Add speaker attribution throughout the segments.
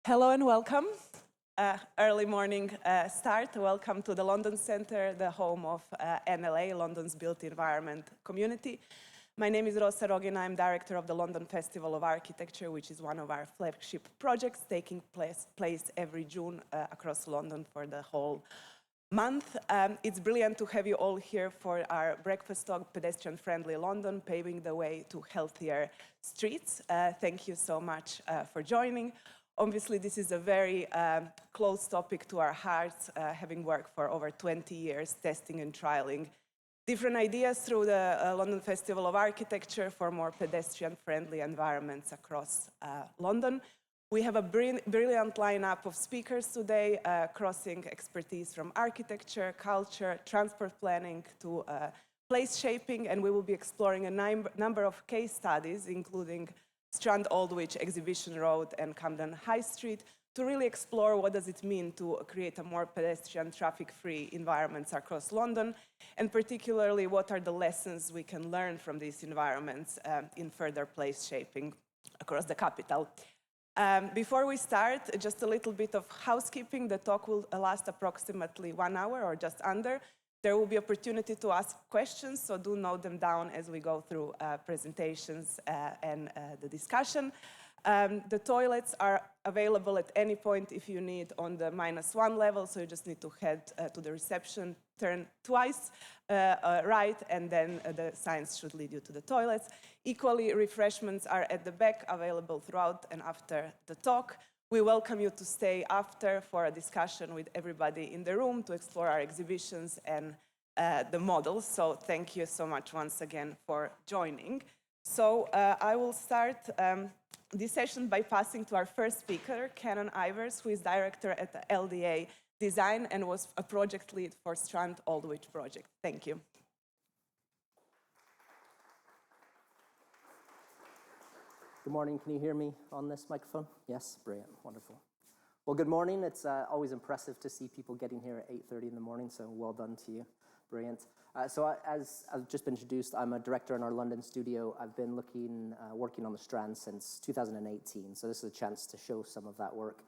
Speaker 1: Hello and welcome. Early morning start. Welcome to the London Centre, the home of NLA, London's Built Environment Community. My name is Rosa Rogin. I'm director of the London Festival of Architecture, which is one of our flagship projects taking place every June across London for the whole month. It's brilliant to have you all here for our breakfast talk, Pedestrian-Friendly London, paving the way to healthier streets. Thank you so much for joining. Obviously, this is a very close topic to our hearts, having worked for over 20 years testing and trialing different ideas through the London Festival of Architecture for more pedestrian-friendly environments across London. We have a brilliant lineup of speakers today, crossing expertise from architecture, culture, transport planning to place shaping, and we will be exploring a number of case studies, including Strand Aldwych, Exhibition Road, and Camden High Street, to really explore what does it mean to create a more pedestrian, traffic-free environments across London, and particularly what are the lessons we can learn from these environments in further place shaping across the capital. Before we start, just a little bit of housekeeping. The talk will last approximately 1 hour or just under. There will be opportunity to ask questions, so do note them down as we go through presentations and the discussion. The toilets are available at any point if you need on the -1 level, so you just need to head to the reception, turn twice right, and then the signs should lead you to the toilets. Equally, refreshments are at the back, available throughout and after the talk. We welcome you to stay after for a discussion with everybody in the room to explore our exhibitions and the models. So thank you so much once again for joining. So I will start this session by passing to our first speaker, Canon Ivers, who is director at the LDA Design and was a project lead for Strand Aldwych project. Thank you.
Speaker 2: Good morning. Can you hear me on this microphone? Yes, brilliant, wonderful. Well, good morning. It's always impressive to see people getting here at 8:30 in the morning, so well done to you. Brilliant. As I've just been introduced, I'm a director in our London studio. I've been working on the Strand since 2018, so this is a chance to show some of that work.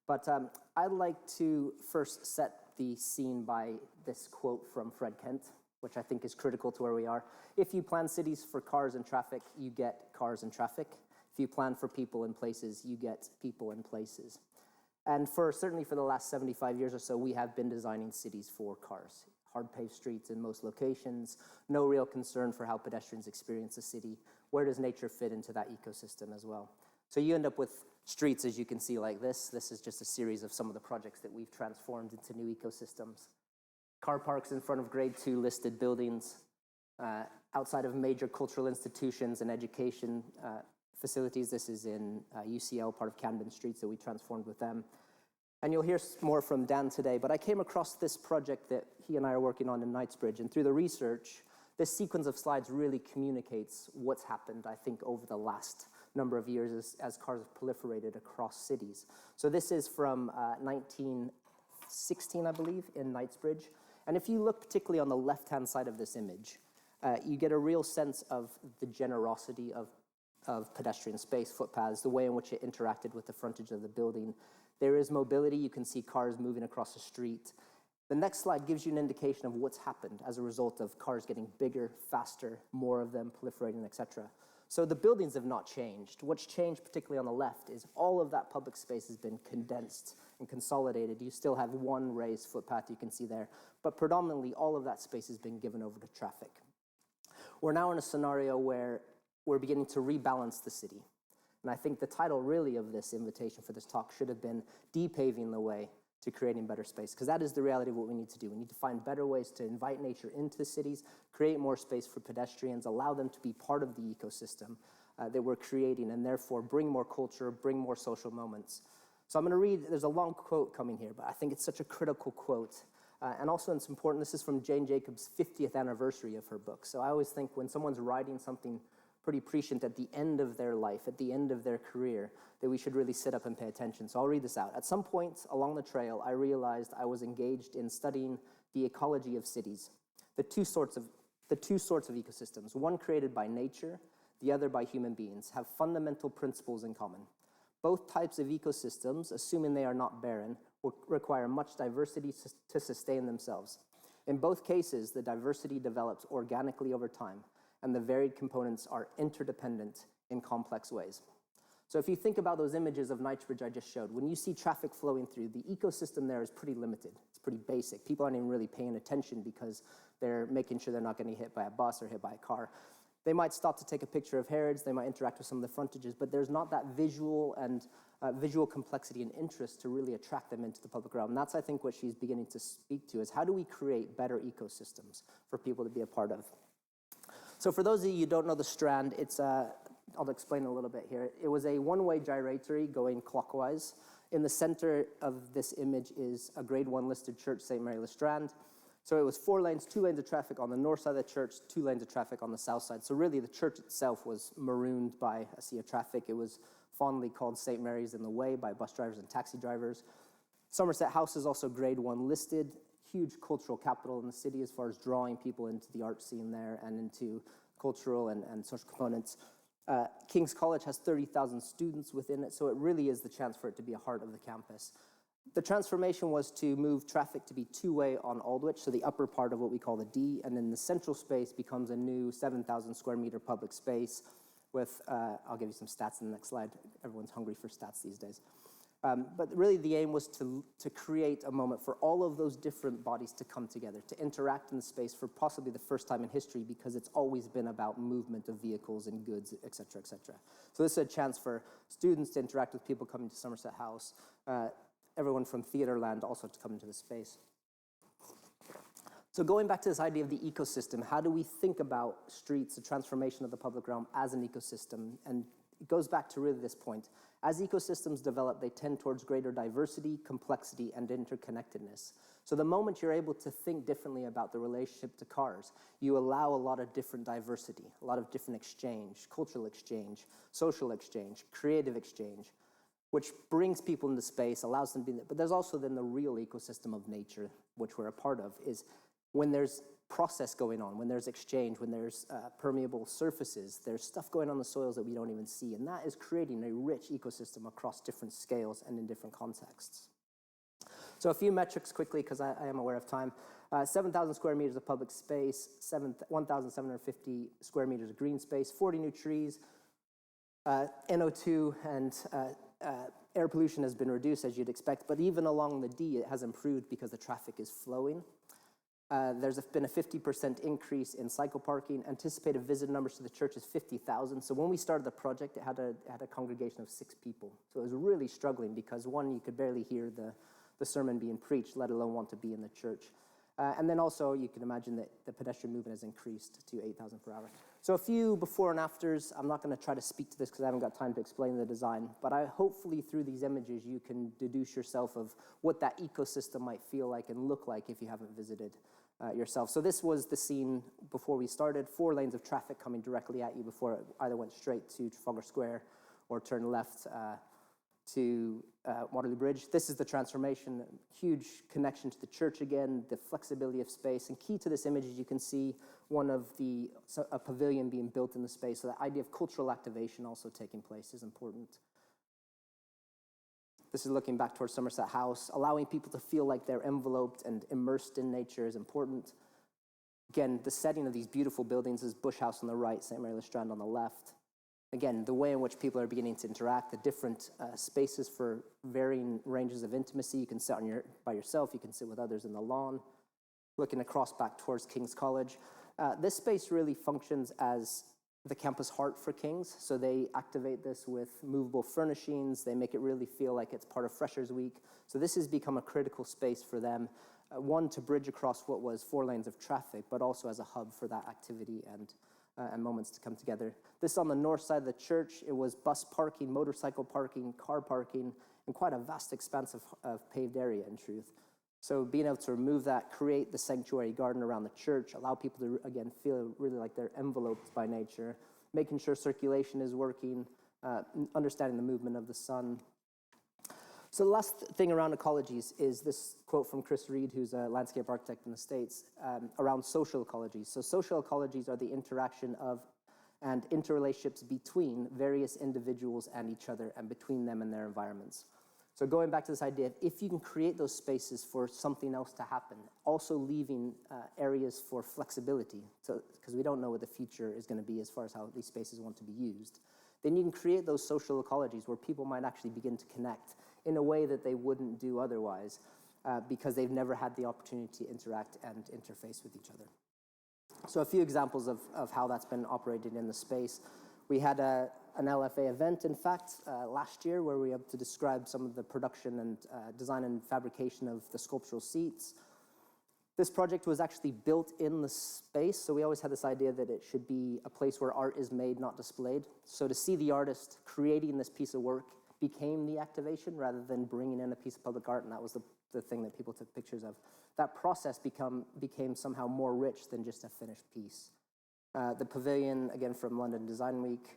Speaker 2: But I'd like to first set the scene by this quote from Fred Kent, which I think is critical to where we are. If you plan cities for cars and traffic, you get cars and traffic. If you plan for people and places, you get people and places. And certainly for the last 75 years or so, we have been designing cities for cars. Hard paved streets in most locations, no real concern for how pedestrians experience a city. Where does nature fit into that ecosystem as well? So you end up with streets, as you can see, like this. This is just a series of some of the projects that we've transformed into new ecosystems. Car parks in front of grade 2 listed buildings, outside of major cultural institutions and education facilities. This is in UCL, part of Camden Street, so we transformed with them. And you'll hear more from Dan today, but I came across this project that he and I are working on in Knightsbridge, and through the research, this sequence of slides really communicates what's happened, I think, over the last number of years as cars have proliferated across cities. So this is from 1916, I believe, in Knightsbridge. And if you look particularly on the left-hand side of this image, you get a real sense of the generosity of pedestrian space, footpaths, the way in which it interacted with the frontage of the building. There is mobility. You can see cars moving across the street. The next slide gives you an indication of what's happened as a result of cars getting bigger, faster, more of them proliferating, etc. So the buildings have not changed. What's changed, particularly on the left, is all of that public space has been condensed and consolidated. You still have one raised footpath you can see there, but predominantly all of that space has been given over to traffic. We're now in a scenario where we're beginning to rebalance the city. And I think the title really of this invitation for this talk should have been Depaving the Way to Creating Better Space, because that is the reality of what we need to do. We need to find better ways to invite nature into the cities, create more space for pedestrians, allow them to be part of the ecosystem that we're creating, and therefore bring more culture, bring more social moments. So I'm going to read, there's a long quote coming here, but I think it's such a critical quote. And also it's important, this is from Jane Jacobs' 50th anniversary of her book. So I always think when someone's writing something pretty prescient at the end of their life, at the end of their career, that we should really sit up and pay attention. So I'll read this out. At some point along the trail, I realized I was engaged in studying the ecology of cities, the two sorts of ecosystems, one created by nature, the other by human beings, have fundamental principles in common. Both types of ecosystems, assuming they are not barren, will require much diversity to sustain themselves. In both cases, the diversity develops organically over time, and the varied components are interdependent in complex ways. So if you think about those images of Knightsbridge I just showed, when you see traffic flowing through, the ecosystem there is pretty limited. It's pretty basic. People aren't even really paying attention because they're making sure they're not getting hit by a bus or hit by a car. They might stop to take a picture of Harrods, they might interact with some of the frontages, but there's not that visual and visual complexity and interest to really attract them into the public realm. And that's, I think, what she's beginning to speak to, is how do we create better ecosystems for people to be a part of? So for those of you who don't know the Strand, it's I'll explain a little bit here. It was a one-way gyratory going clockwise. In the center of this image is a grade 1 listed church, St. Mary le Strand. So it was 4 lanes, 2 lanes of traffic on the north side of the church, 2 lanes of traffic on the south side. So really the church itself was marooned by a sea of traffic. It was fondly called St. Mary's in the Way by bus drivers and taxi drivers. Somerset House is also grade 1 listed, huge cultural capital in the city as far as drawing people into the art scene there and into cultural and social components. King's College has 30,000 students within it, so it really is the chance for it to be a heart of the campus. The transformation was to move traffic to be two-way on Aldwych, so the upper part of what we call the D, and then the central space becomes a new 7,000 square meter public space with, I'll give you some stats in the next slide. Everyone's hungry for stats these days. But really the aim was to create a moment for all of those different bodies to come together, to interact in the space for possibly the first time in history, because it's always been about movement of vehicles and goods, et cetera, et cetera. So this is a chance for students to interact with people coming to Somerset House, everyone from Theatreland also to come into the space. So going back to this idea of the ecosystem, how do we think about streets, the transformation of the public realm as an ecosystem? And it goes back to really this point. As ecosystems develop, they tend towards greater diversity, complexity, and interconnectedness. So the moment you're able to think differently about the relationship to cars, you allow a lot of different diversity, a lot of different exchange, cultural exchange, social exchange, creative exchange, which brings people into space, allows them to be there. But there's also then the real ecosystem of nature, which we're a part of, is when there's process going on, when there's exchange, when there's permeable surfaces, there's stuff going on in the soils that we don't even see, and that is creating a rich ecosystem across different scales and in different contexts. So a few metrics quickly, because I am aware of time. 7,000 square meters of public space, 1,750 square meters of green space, 40 new trees, NO2 and air pollution has been reduced, as you'd expect, but even along the D, it has improved because the traffic is flowing. There's been a 50% increase in cycle parking. Anticipated visitor numbers to the church is 50,000. So when we started the project, it had a congregation of 6 people. So it was really struggling because, one, you could barely hear the sermon being preached, let alone want to be in the church. And then also, you can imagine that the pedestrian movement has increased to 8,000 per hour. So a few before and afters. I'm not going to try to speak to this because I haven't got time to explain the design. But hopefully through these images, you can deduce yourself of what that ecosystem might feel like and look like if you haven't visited yourself. So this was the scene before we started. 4 lanes of traffic coming directly at you before it either went straight to Trafalgar Square or turned left to Waterloo Bridge. This is the transformation, huge connection to the church again, the flexibility of space. And key to this image is you can see a pavilion being built in the space. So the idea of cultural activation also taking place is important. This is looking back towards Somerset House. Allowing people to feel like they're enveloped and immersed in nature is important. Again, the setting of these beautiful buildings is Bush House on the right, St. Mary le Strand on the left. Again, the way in which people are beginning to interact, the different spaces for varying ranges of intimacy. You can sit by yourself, you can sit with others in the lawn. Looking across back towards King's College. This space really functions as the campus heart for King's. So they activate this with movable furnishings. They make it really feel like it's part of Freshers Week. So this has become a critical space for them. One, to bridge across what was 4 lanes of traffic, but also as a hub for that activity and moments to come together. This on the north side of the church, it was bus parking, motorcycle parking, car parking, and quite a vast expanse of paved area in truth. So being able to remove that, create the sanctuary garden around the church, allow people to, again, feel really like they're enveloped by nature, making sure circulation is working, understanding the movement of the sun. So the last thing around ecologies is this quote from Chris Reed, who's a landscape architect in the States, around social ecologies. So social ecologies are the interaction of and interrelationships between various individuals and each other and between them and their environments. So going back to this idea of if you can create those spaces for something else to happen, also leaving areas for flexibility, because we don't know what the future is going to be as far as how these spaces want to be used, then you can create those social ecologies where people might actually begin to connect in a way that they wouldn't do otherwise because they've never had the opportunity to interact and interface with each other. So a few examples of how that's been operated in the space. We had an LFA event, in fact, last year where we were able to describe some of the production and design and fabrication of the sculptural seats. This project was actually built in the space, so we always had this idea that it should be a place where art is made, not displayed. So to see the artist creating this piece of work became the activation rather than bringing in a piece of public art, and that was the thing that people took pictures of. That process became somehow more rich than just a finished piece. The pavilion, again, from London Design Week,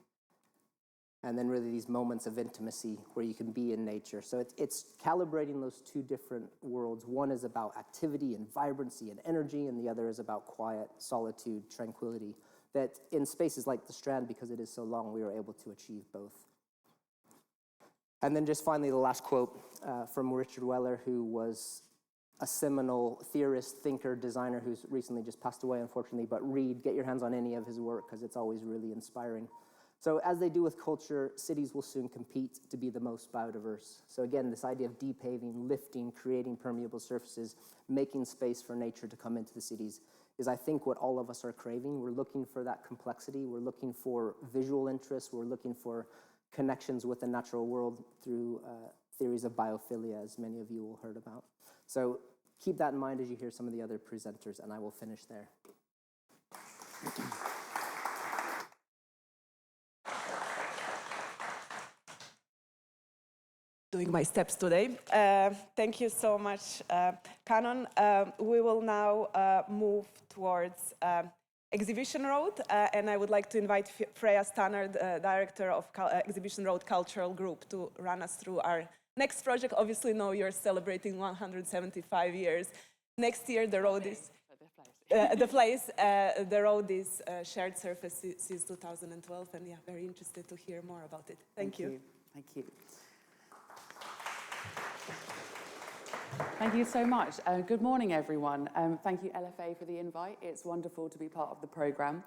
Speaker 2: and then really these moments of intimacy where you can be in nature. So it's calibrating those two different worlds. One is about activity and vibrancy and energy, and the other is about quiet, solitude, tranquility, that in spaces like the Strand, because it is so long, we were able to achieve both. And then just finally, the last quote from Richard Weller, who was a seminal theorist, thinker, designer who's recently just passed away, unfortunately, but get your hands on any of his work because it's always really inspiring. So as they do with culture, cities will soon compete to be the most biodiverse. So again, this idea of depaving, lifting, creating permeable surfaces, making space for nature to come into the cities is, I think, what all of us are craving. We're looking for that complexity. We're looking for visual interests. We're looking for connections with the natural world through theories of biophilia, as many of you will heard about. So keep that in mind as you hear some of the other presenters, and I will finish there.
Speaker 1: Doing my steps today. Thank you so much, Canon. We will now move towards Exhibition Road, and I would like to invite Freya Stannard, Director of Exhibition Road Cultural Group, to run us through our next project. Obviously, now you're celebrating 175 years. Next year, the road is... the road is shared surface since 2012, and yeah, very interested to hear more about it. Thank you.
Speaker 3: Thank you. Thank you so much. Good morning, everyone. Thank you, LFA, for the invite. It's wonderful to be part of the programme.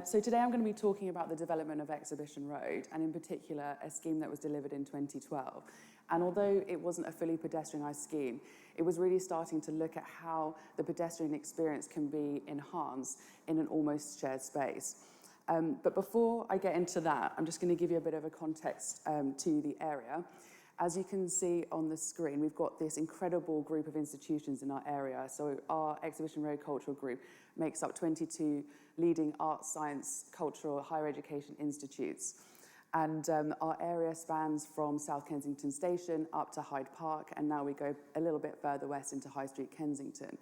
Speaker 3: So today I'm going to be talking about the development of Exhibition Road, and in particular, a scheme that was delivered in 2012. And although it wasn't a fully pedestrianised scheme, it was really starting to look at how the pedestrian experience can be enhanced in an almost shared space. But before I get into that, I'm just going to give you a bit of a context to the area. As you can see on the screen, we've got this incredible group of institutions in our area. So our Exhibition Road Cultural Group makes up 22 leading art, science, cultural, higher education institutes. And our area spans from South Kensington Station up to Hyde Park, and now we go a little bit further west into High Street, Kensington.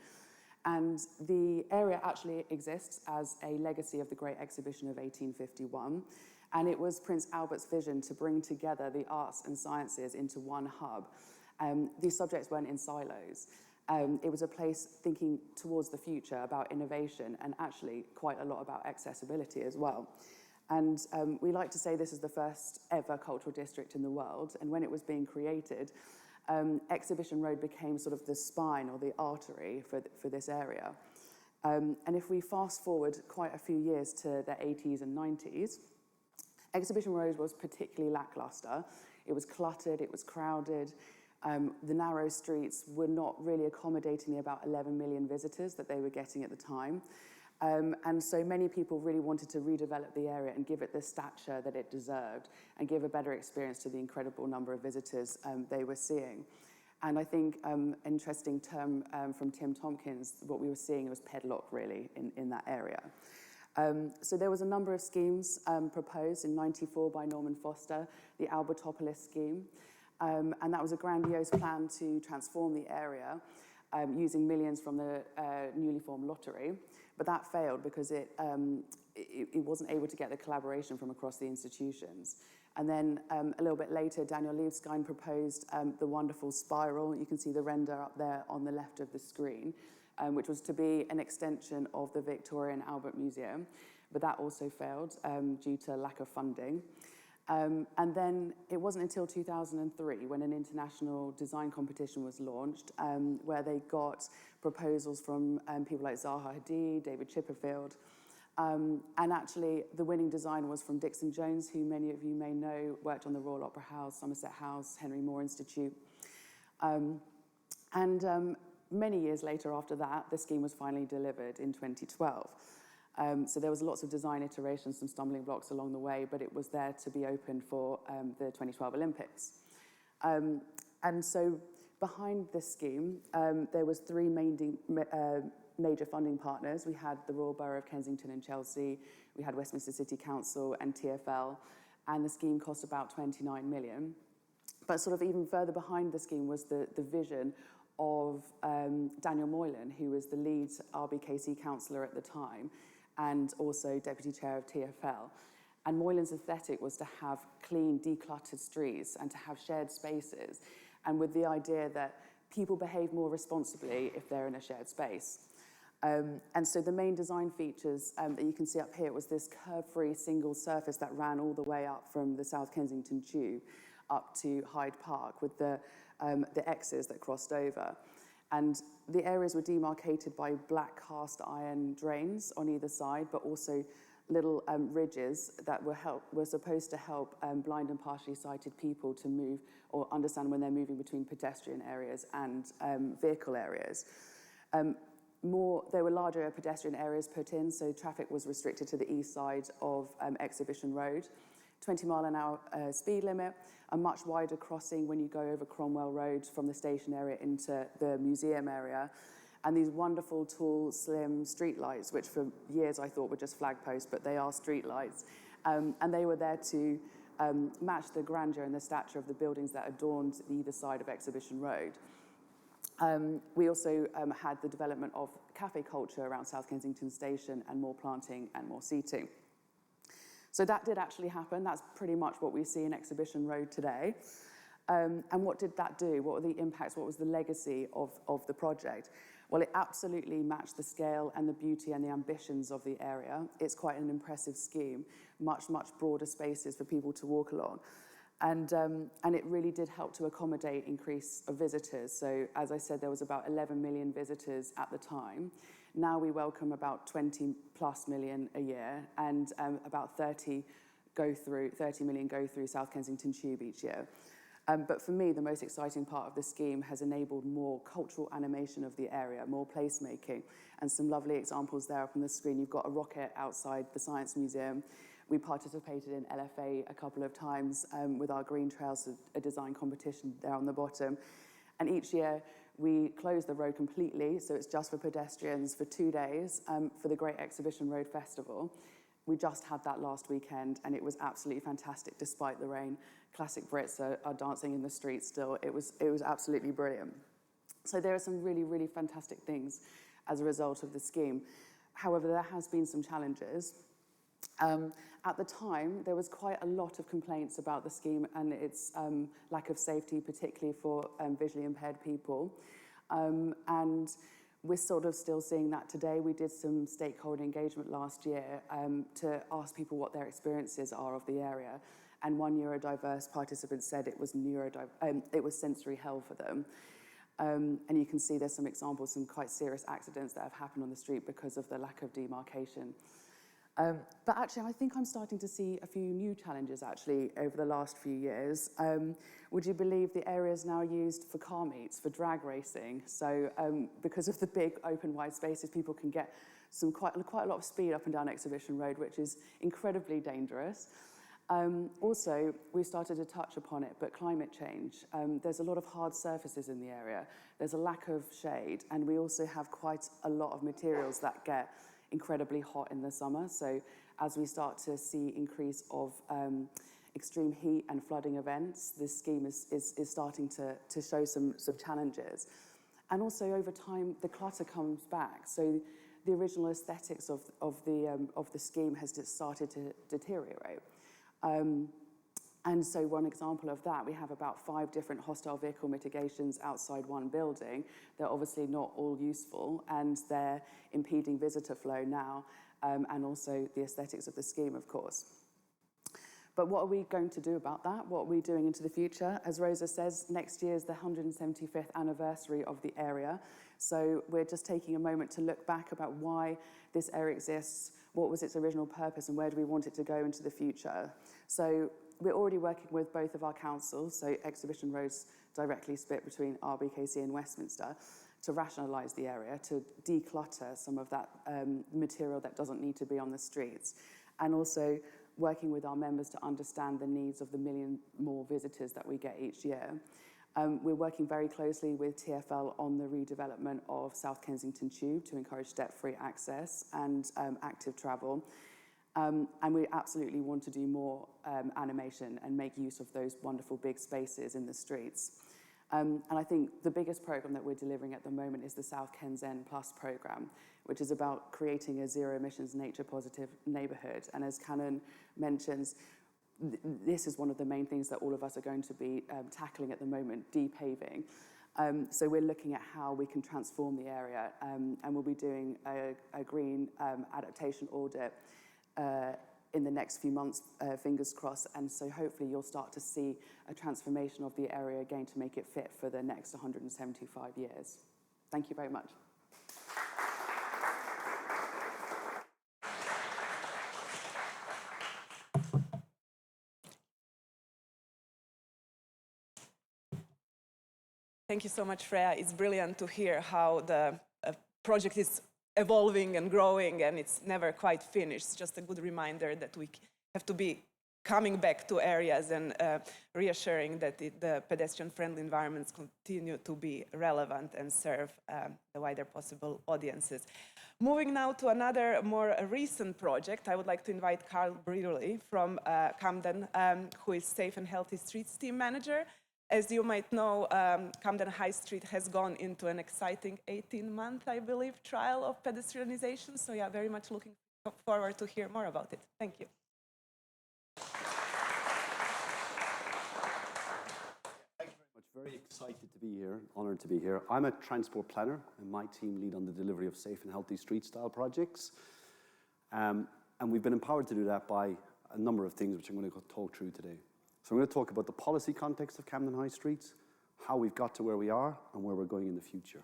Speaker 3: And the area actually exists as a legacy of the Great Exhibition of 1851. And it was Prince Albert's vision to bring together the arts and sciences into one hub. These subjects weren't in silos. It was a place thinking towards the future about innovation and actually quite a lot about accessibility as well. And we like to say this is the first ever cultural district in the world. And when it was being created, Exhibition Road became sort of the spine or the artery for this area. And if we fast forward quite a few years to the 80s and 90s, Exhibition Road was particularly lackluster. It was cluttered, it was crowded. The narrow streets were not really accommodating the about 11 million visitors that they were getting at the time. And so many people really wanted to redevelop the area and give it the stature that it deserved and give a better experience to the incredible number of visitors they were seeing. And I think an interesting term from Tim Tompkins, what we were seeing was pedlock really in that area. So there was a number of schemes proposed in '94 by Norman Foster, the Albertopolis scheme, and that was a grandiose plan to transform the area using millions from the newly formed lottery, but that failed because it wasn't able to get the collaboration from across the institutions. And then a little bit later, Daniel Libeskind proposed the wonderful spiral. You can see the render up there on the left of the screen, which was to be an extension of the Victoria and Albert Museum. but that also failed due to lack of funding. And then it wasn't until 2003 when an international design competition was launched, where they got proposals from people like Zaha Hadid, David Chipperfield, and actually the winning design was from Dixon Jones, who many of you may know worked on the Royal Opera House, Somerset House, Henry Moore Institute. Many years later after that, the scheme was finally delivered in 2012. So there was lots of design iterations, some stumbling blocks along the way, but it was there to be opened for the 2012 Olympics. And so behind this scheme, there was three major funding partners. We had the Royal Borough of Kensington and Chelsea, we had Westminster City Council and TfL, and the scheme cost about 29 million. But sort of even further behind the scheme was the vision of Daniel Moylan, who was the lead RBKC councillor at the time, and also deputy chair of TfL. And Moylan's aesthetic was to have clean, decluttered streets and to have shared spaces, and with the idea that people behave more responsibly if they're in a shared space. And so the main design features that you can see up here was this curve-free single surface that ran all the way up from the South Kensington Tube up to Hyde Park with the X's that crossed over. And the areas were demarcated by black cast iron drains on either side, but also little ridges that were supposed to help blind and partially sighted people to move or understand when they're moving between pedestrian areas and vehicle areas. There were larger pedestrian areas put in, so traffic was restricted to the east side of Exhibition Road. 20-mile-an-hour speed limit, a much wider crossing when you go over Cromwell Road from the station area into the museum area, and these wonderful, tall, slim street lights, which for years I thought were just flagposts, but they are street lights. And they were there to match the grandeur and the stature of the buildings that adorned either side of Exhibition Road. We also had the development of cafe culture around South Kensington Station and more planting and more seating. So that did actually happen. That's pretty much what we see in Exhibition Road today. And what did that do? What were the impacts? What was the legacy of the project? Well, it absolutely matched the scale and the beauty and the ambitions of the area. It's quite an impressive scheme, much, much broader spaces for people to walk along. And it really did help to accommodate increase of visitors. So as I said, there was about 11 million visitors at the time. Now we welcome about 20 plus million a year, and about 30 million go through South Kensington Tube each year. But for me, the most exciting part of the scheme has enabled more cultural animation of the area, more placemaking, and some lovely examples there up on the screen. You've got a rocket outside the Science Museum. We participated in LFA a couple of times with our Green Trails, a design competition there on the bottom. And each year, we close the road completely, so it's just for pedestrians for 2 days for the Great Exhibition Road Festival. We just had that last weekend, and it was absolutely fantastic despite the rain. Classic Brits are dancing in the streets still. It was absolutely brilliant. So there are some really, really fantastic things as a result of the scheme. However, there has been some challenges. At the time, there was quite a lot of complaints about the scheme and its lack of safety, particularly for visually impaired people. And we're sort of still seeing that today. We did some stakeholder engagement last year to ask people what their experiences are of the area. And one neurodiverse participant said it was sensory hell for them. And you can see there's some examples, some quite serious accidents that have happened on the street because of the lack of demarcation. But actually, I think I'm starting to see a few new challenges, actually, over the last few years. Would you believe the area is now used for car meets, for drag racing? So because of the big, open, wide spaces, people can get quite a lot of speed up and down Exhibition Road, which is incredibly dangerous. Also, we started to touch upon it, but climate change. There's a lot of hard surfaces in the area. There's a lack of shade, and we also have quite a lot of materials that get incredibly hot in the summer. So as we start to see increase of extreme heat and flooding events, this scheme is starting to show some challenges. And also over time, the clutter comes back. So the original aesthetics of the scheme has just started to deteriorate. And so one example of that, we have about 5 different hostile vehicle mitigations outside one building. They're obviously not all useful, and they're impeding visitor flow now. and also the aesthetics of the scheme, of course. But what are we going to do about that? What are we doing into the future? As Rosa says, next year is the 175th anniversary of the area. So we're just taking a moment to look back about why this area exists, what was its original purpose, and where do we want it to go into the future. So we're already working with both of our councils, so Exhibition Road's directly split between RBKC and Westminster, to rationalise the area, to declutter some of that material that doesn't need to be on the streets, and also working with our members to understand the needs of the million more visitors that we get each year. We're working very closely with TfL on the redevelopment of South Kensington Tube to encourage step-free access and active travel. And we absolutely want to do more animation and make use of those wonderful big spaces in the streets. And I think the biggest programme that we're delivering at the moment is the South Kens End Plus programme, which is about creating a zero-emissions, nature-positive neighbourhood. And as Canon mentions, this is one of the main things that all of us are going to be tackling at the moment, de-paving. So we're looking at how we can transform the area, and we'll be doing a green adaptation audit in the next few months, fingers crossed, and so hopefully you'll start to see a transformation of the area again to make it fit for the next 175 years. Thank you very much.
Speaker 1: Thank you so much, Freya. It's brilliant to hear how the project is evolving and growing, and it's never quite finished. It's just a good reminder that we have to be coming back to areas and reassuring that the pedestrian-friendly environments continue to be relevant and serve the wider possible audiences. Moving now to another more recent project, I would like to invite Carl Brearley from Camden, who is Safe and Healthy Streets team manager. As you might know, Camden High Street has gone into an exciting 18-month, I believe, trial of pedestrianisation. So yeah, very much looking forward to hear more about it. Thank you.
Speaker 4: Thank you very much. Very excited to be here, honoured to be here. I'm a transport planner, and my team lead on the delivery of safe and healthy street-style projects. And we've been empowered to do that by a number of things, which I'm going to talk through today. So I'm going to talk about the policy context of Camden High Street, how we've got to where we are, and where we're going in the future.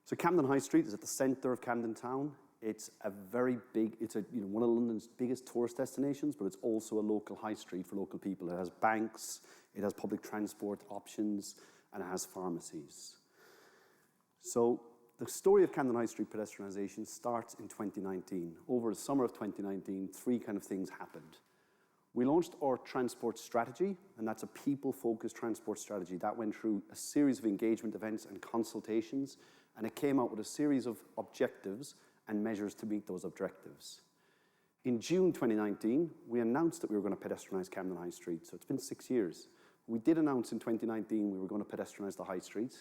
Speaker 4: So Camden High Street is at the centre of Camden Town. It's a very big, it's one of London's biggest tourist destinations, but it's also a local high street for local people. It has banks, it has public transport options, and it has pharmacies. So the story of Camden High Street pedestrianisation starts in 2019. Over the summer of 2019, three kind of things happened. We launched our transport strategy, and that's a people-focused transport strategy. That went through a series of engagement events and consultations, and it came out with a series of objectives and measures to meet those objectives. In June 2019, we announced that we were going to pedestrianise Camden High Street, so it's been 6 years. We did announce in 2019 we were going to pedestrianise the High Street,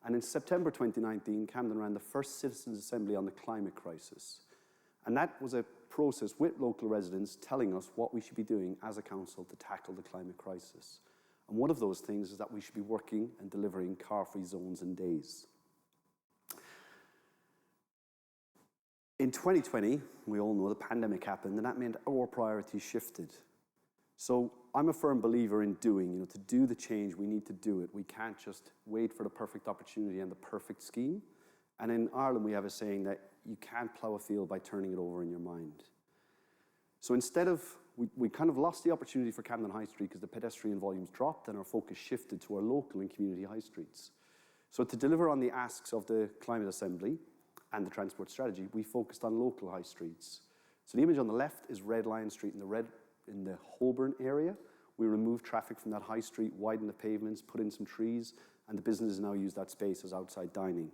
Speaker 4: and in September 2019, Camden ran the first Citizens' Assembly on the climate crisis. And that was a process with local residents telling us what we should be doing as a council to tackle the climate crisis. And one of those things is that we should be working and delivering car-free zones and days. In 2020, we all know the pandemic happened, and that meant our priorities shifted. So I'm a firm believer in doing, to do the change, we need to do it. We can't just wait for the perfect opportunity and the perfect scheme. And in Ireland, we have a saying that you can't plough a field by turning it over in your mind. So instead of, we kind of lost the opportunity for Camden High Street because the pedestrian volumes dropped and our focus shifted to our local and community high streets. So to deliver on the asks of the Climate Assembly and the transport strategy, we focused on local high streets. So the image on the left is Red Lion Street in the Holborn area. We removed traffic from that high street, widened the pavements, put in some trees, and the businesses now use that space as outside dining.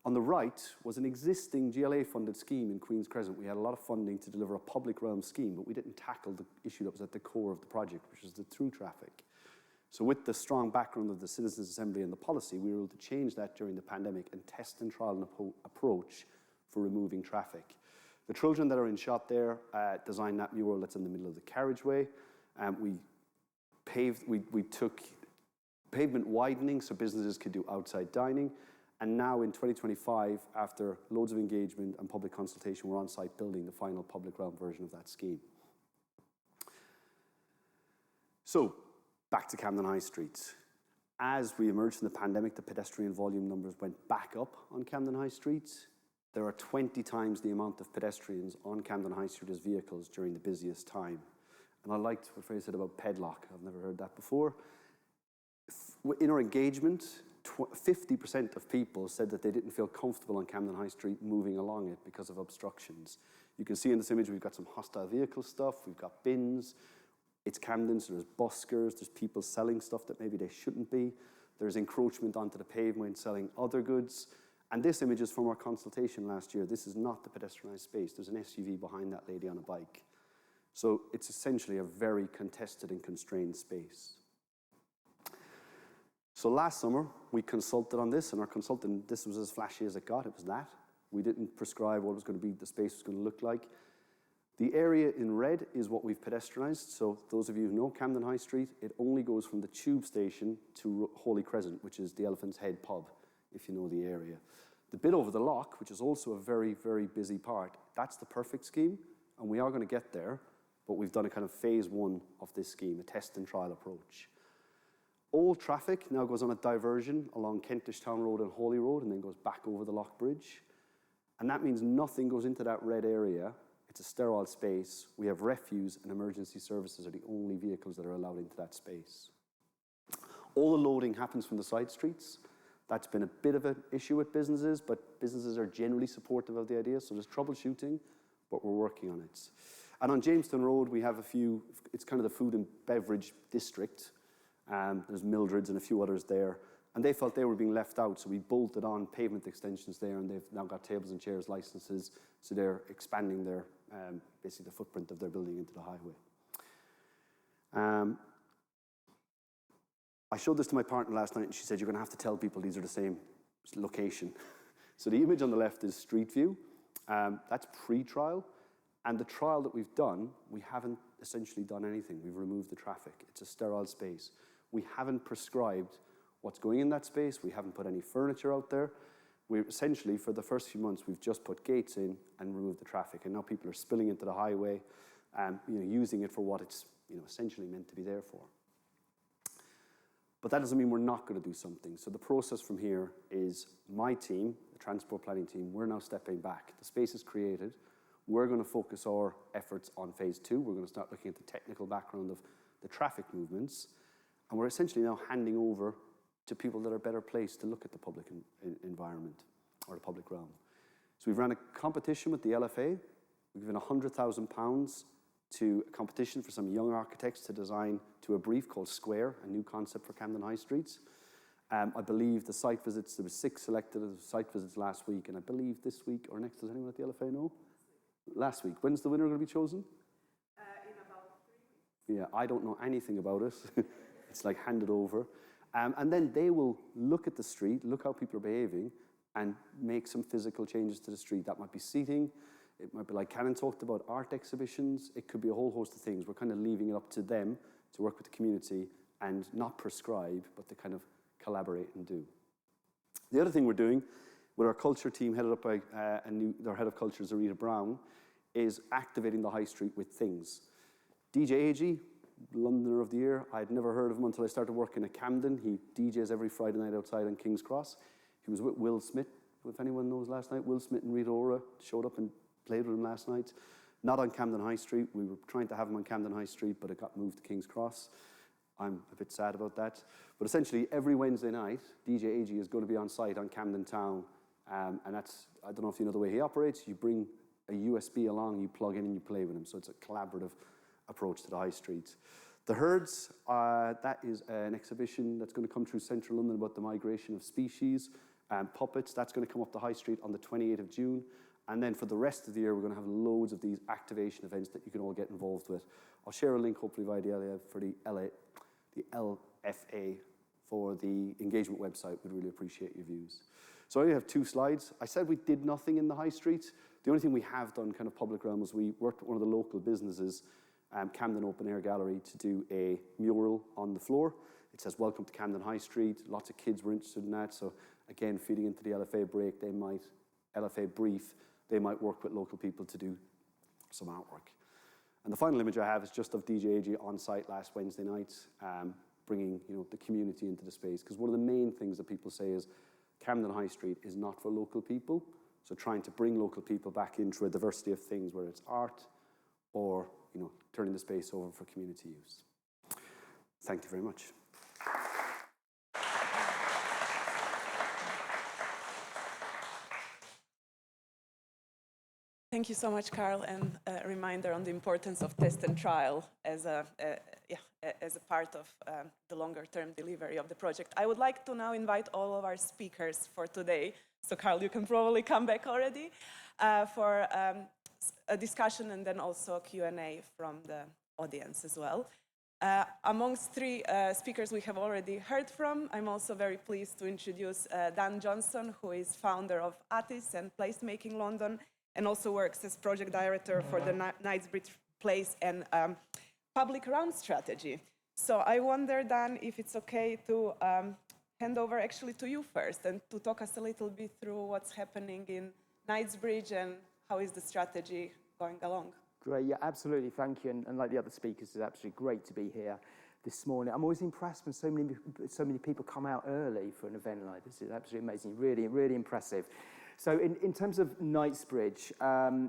Speaker 4: On the right was an existing GLA-funded scheme in Queen's Crescent. We had a lot of funding to deliver a public realm scheme, but we didn't tackle the issue that was at the core of the project, which was the through traffic. So with the strong background of the Citizens' Assembly and the policy, we were able to change that during the pandemic and test and trial an approach for removing traffic. The children that are in shot there designed that mural that's in the middle of the carriageway. We took pavement widening so businesses could do outside dining, And now in 2025, after loads of engagement and public consultation, we're on site building the final public realm version of that scheme. So, back to Camden High Street. As we emerged from the pandemic, the pedestrian volume numbers went back up on Camden High Street. There are 20 times the amount of pedestrians on Camden High Street as vehicles during the busiest time. And I liked what Freya said about pedlock. I've never heard that before. In our engagement, 50% of people said that they didn't feel comfortable on Camden High Street moving along it because of obstructions. You can see in this image we've got some hostile vehicle stuff, we've got bins. It's Camden, so there's buskers, there's people selling stuff that maybe they shouldn't be. There's encroachment onto the pavement selling other goods. And this image is from our consultation last year. This is not the pedestrianised space. There's an SUV behind that lady on a bike. So it's essentially a very contested and constrained space. So last summer, we consulted on this, and our consultant, this was as flashy as it got. It was that. We didn't prescribe what was going to be, the space was going to look like. The area in red is what we've pedestrianised. So those of you who know Camden High Street, it only goes from the tube station to Holy Crescent, which is the Elephant's Head pub, if you know the area. The bit over the lock, which is also a very, very busy part, that's the perfect scheme, and we are going to get there, but we've done a kind of phase one of this scheme, a test and trial approach. All traffic now goes on a diversion along Kentish Town Road and Holy Road, and then goes back over the Lock Bridge. And that means nothing goes into that red area. It's a sterile space. We have refuse and emergency services are the only vehicles that are allowed into that space. All the loading happens from the side streets. That's been a bit of an issue with businesses, but businesses are generally supportive of the idea, so there's troubleshooting, but we're working on it. And on Jamestown Road, we have a few, it's kind of the food and beverage district. There's Mildred's and a few others there. And they felt they were being left out, so we bolted on pavement extensions there, and they've now got tables and chairs licenses, so they're expanding their, basically the footprint of their building into the highway. I showed this to my partner last night, and she said, you're going to have to tell people these are the same location. So the image on the left is Street View. That's pre-trial. And the trial that we've done, we haven't essentially done anything. We've removed the traffic. It's a sterile space. We haven't prescribed what's going in that space. We haven't put any furniture out there. We're essentially, for the first few months, we've just put gates in and removed the traffic. And now people are spilling into the highway, using it for what it's essentially meant to be there for. But that doesn't mean we're not going to do something. So the process from here is my team, the transport planning team, we're now stepping back. The space is created. We're going to focus our efforts on phase two. We're going to start looking at the technical background of the traffic movements. And we're essentially now handing over to people that are better placed to look at the public environment or the public realm. So we've run a competition with the LFA. We've given £100,000 to a competition for some young architects to design to a brief called Square, a new concept for Camden High Street. I believe the site visits, there were 6 selected site visits last week, and I believe this week or next, does anyone at the LFA know? Last week. When's the winner going to be chosen?
Speaker 1: In about 3 weeks.
Speaker 4: Yeah, I don't know anything about it. It's like handed over. And then they will look at the street, look how people are behaving, and make some physical changes to the street. That might be seating. It might be like Cannon talked about, art exhibitions. It could be a whole host of things. We're kind of leaving it up to them to work with the community and not prescribe, but to kind of collaborate and do. The other thing we're doing with our culture team, headed up by their head of culture, Zarita Brown, is activating the high street with things. DJ AG, Londoner of the Year. I'd never heard of him until I started working at Camden. He DJs every Friday night outside on King's Cross. He was with Will Smith, if anyone knows last night. Will Smith and Rita Ora showed up and played with him last night. Not on Camden High Street. We were trying to have him on Camden High Street, but it got moved to King's Cross. I'm a bit sad about that. But essentially, every Wednesday night, DJ AG is going to be on site on Camden Town. And that's, I don't know if you know the way he operates. You bring a USB along, you plug in and you play with him. So it's a collaborative approach to the high street. The Herds, that is an exhibition that's going to come through central London about the migration of species. Puppets, that's going to come up the high street on the 28th of June. And then for the rest of the year, we're going to have loads of these activation events that you can all get involved with. I'll share a link, hopefully, via the LA for the LFA for the engagement website. We'd really appreciate your views. So I only have 2 slides. I said we did nothing in the high street. The only thing we have done kind of public realm was we worked with one of the local businesses, Camden Open Air Gallery, to do a mural on the floor. It says, welcome to Camden High Street. Lots of kids were interested in that. So again, feeding into the LFA break, LFA brief, they might work with local people to do some artwork. And the final image I have is just of DJ AG on site last Wednesday night, bringing the community into the space. Because one of the main things that people say is Camden High Street is not for local people. So trying to bring local people back into a diversity of things, whether it's art or turning the space over for community use. Thank you very much.
Speaker 1: Thank you so much, Carl, and a reminder on the importance of test and trial as a part of the longer-term delivery of the project. I would like to now invite all of our speakers for today. So, Carl, you can probably come back already for a discussion and then also a Q&A from the audience as well. Amongst three speakers we have already heard from, I'm also very pleased to introduce Dan Johnson, who is founder of ATIS and Placemaking London, and also works as project director for the Knightsbridge Place and public round strategy. So I wonder, Dan, if it's okay to hand over actually to you first and to talk us a little bit through what's happening in Knightsbridge and how is the strategy going along.
Speaker 5: Great, yeah, absolutely, thank you. And like the other speakers, it's absolutely great to be here this morning. I'm always impressed when so many people come out early for an event like this. It's absolutely amazing, really, really impressive. So in terms of Knightsbridge,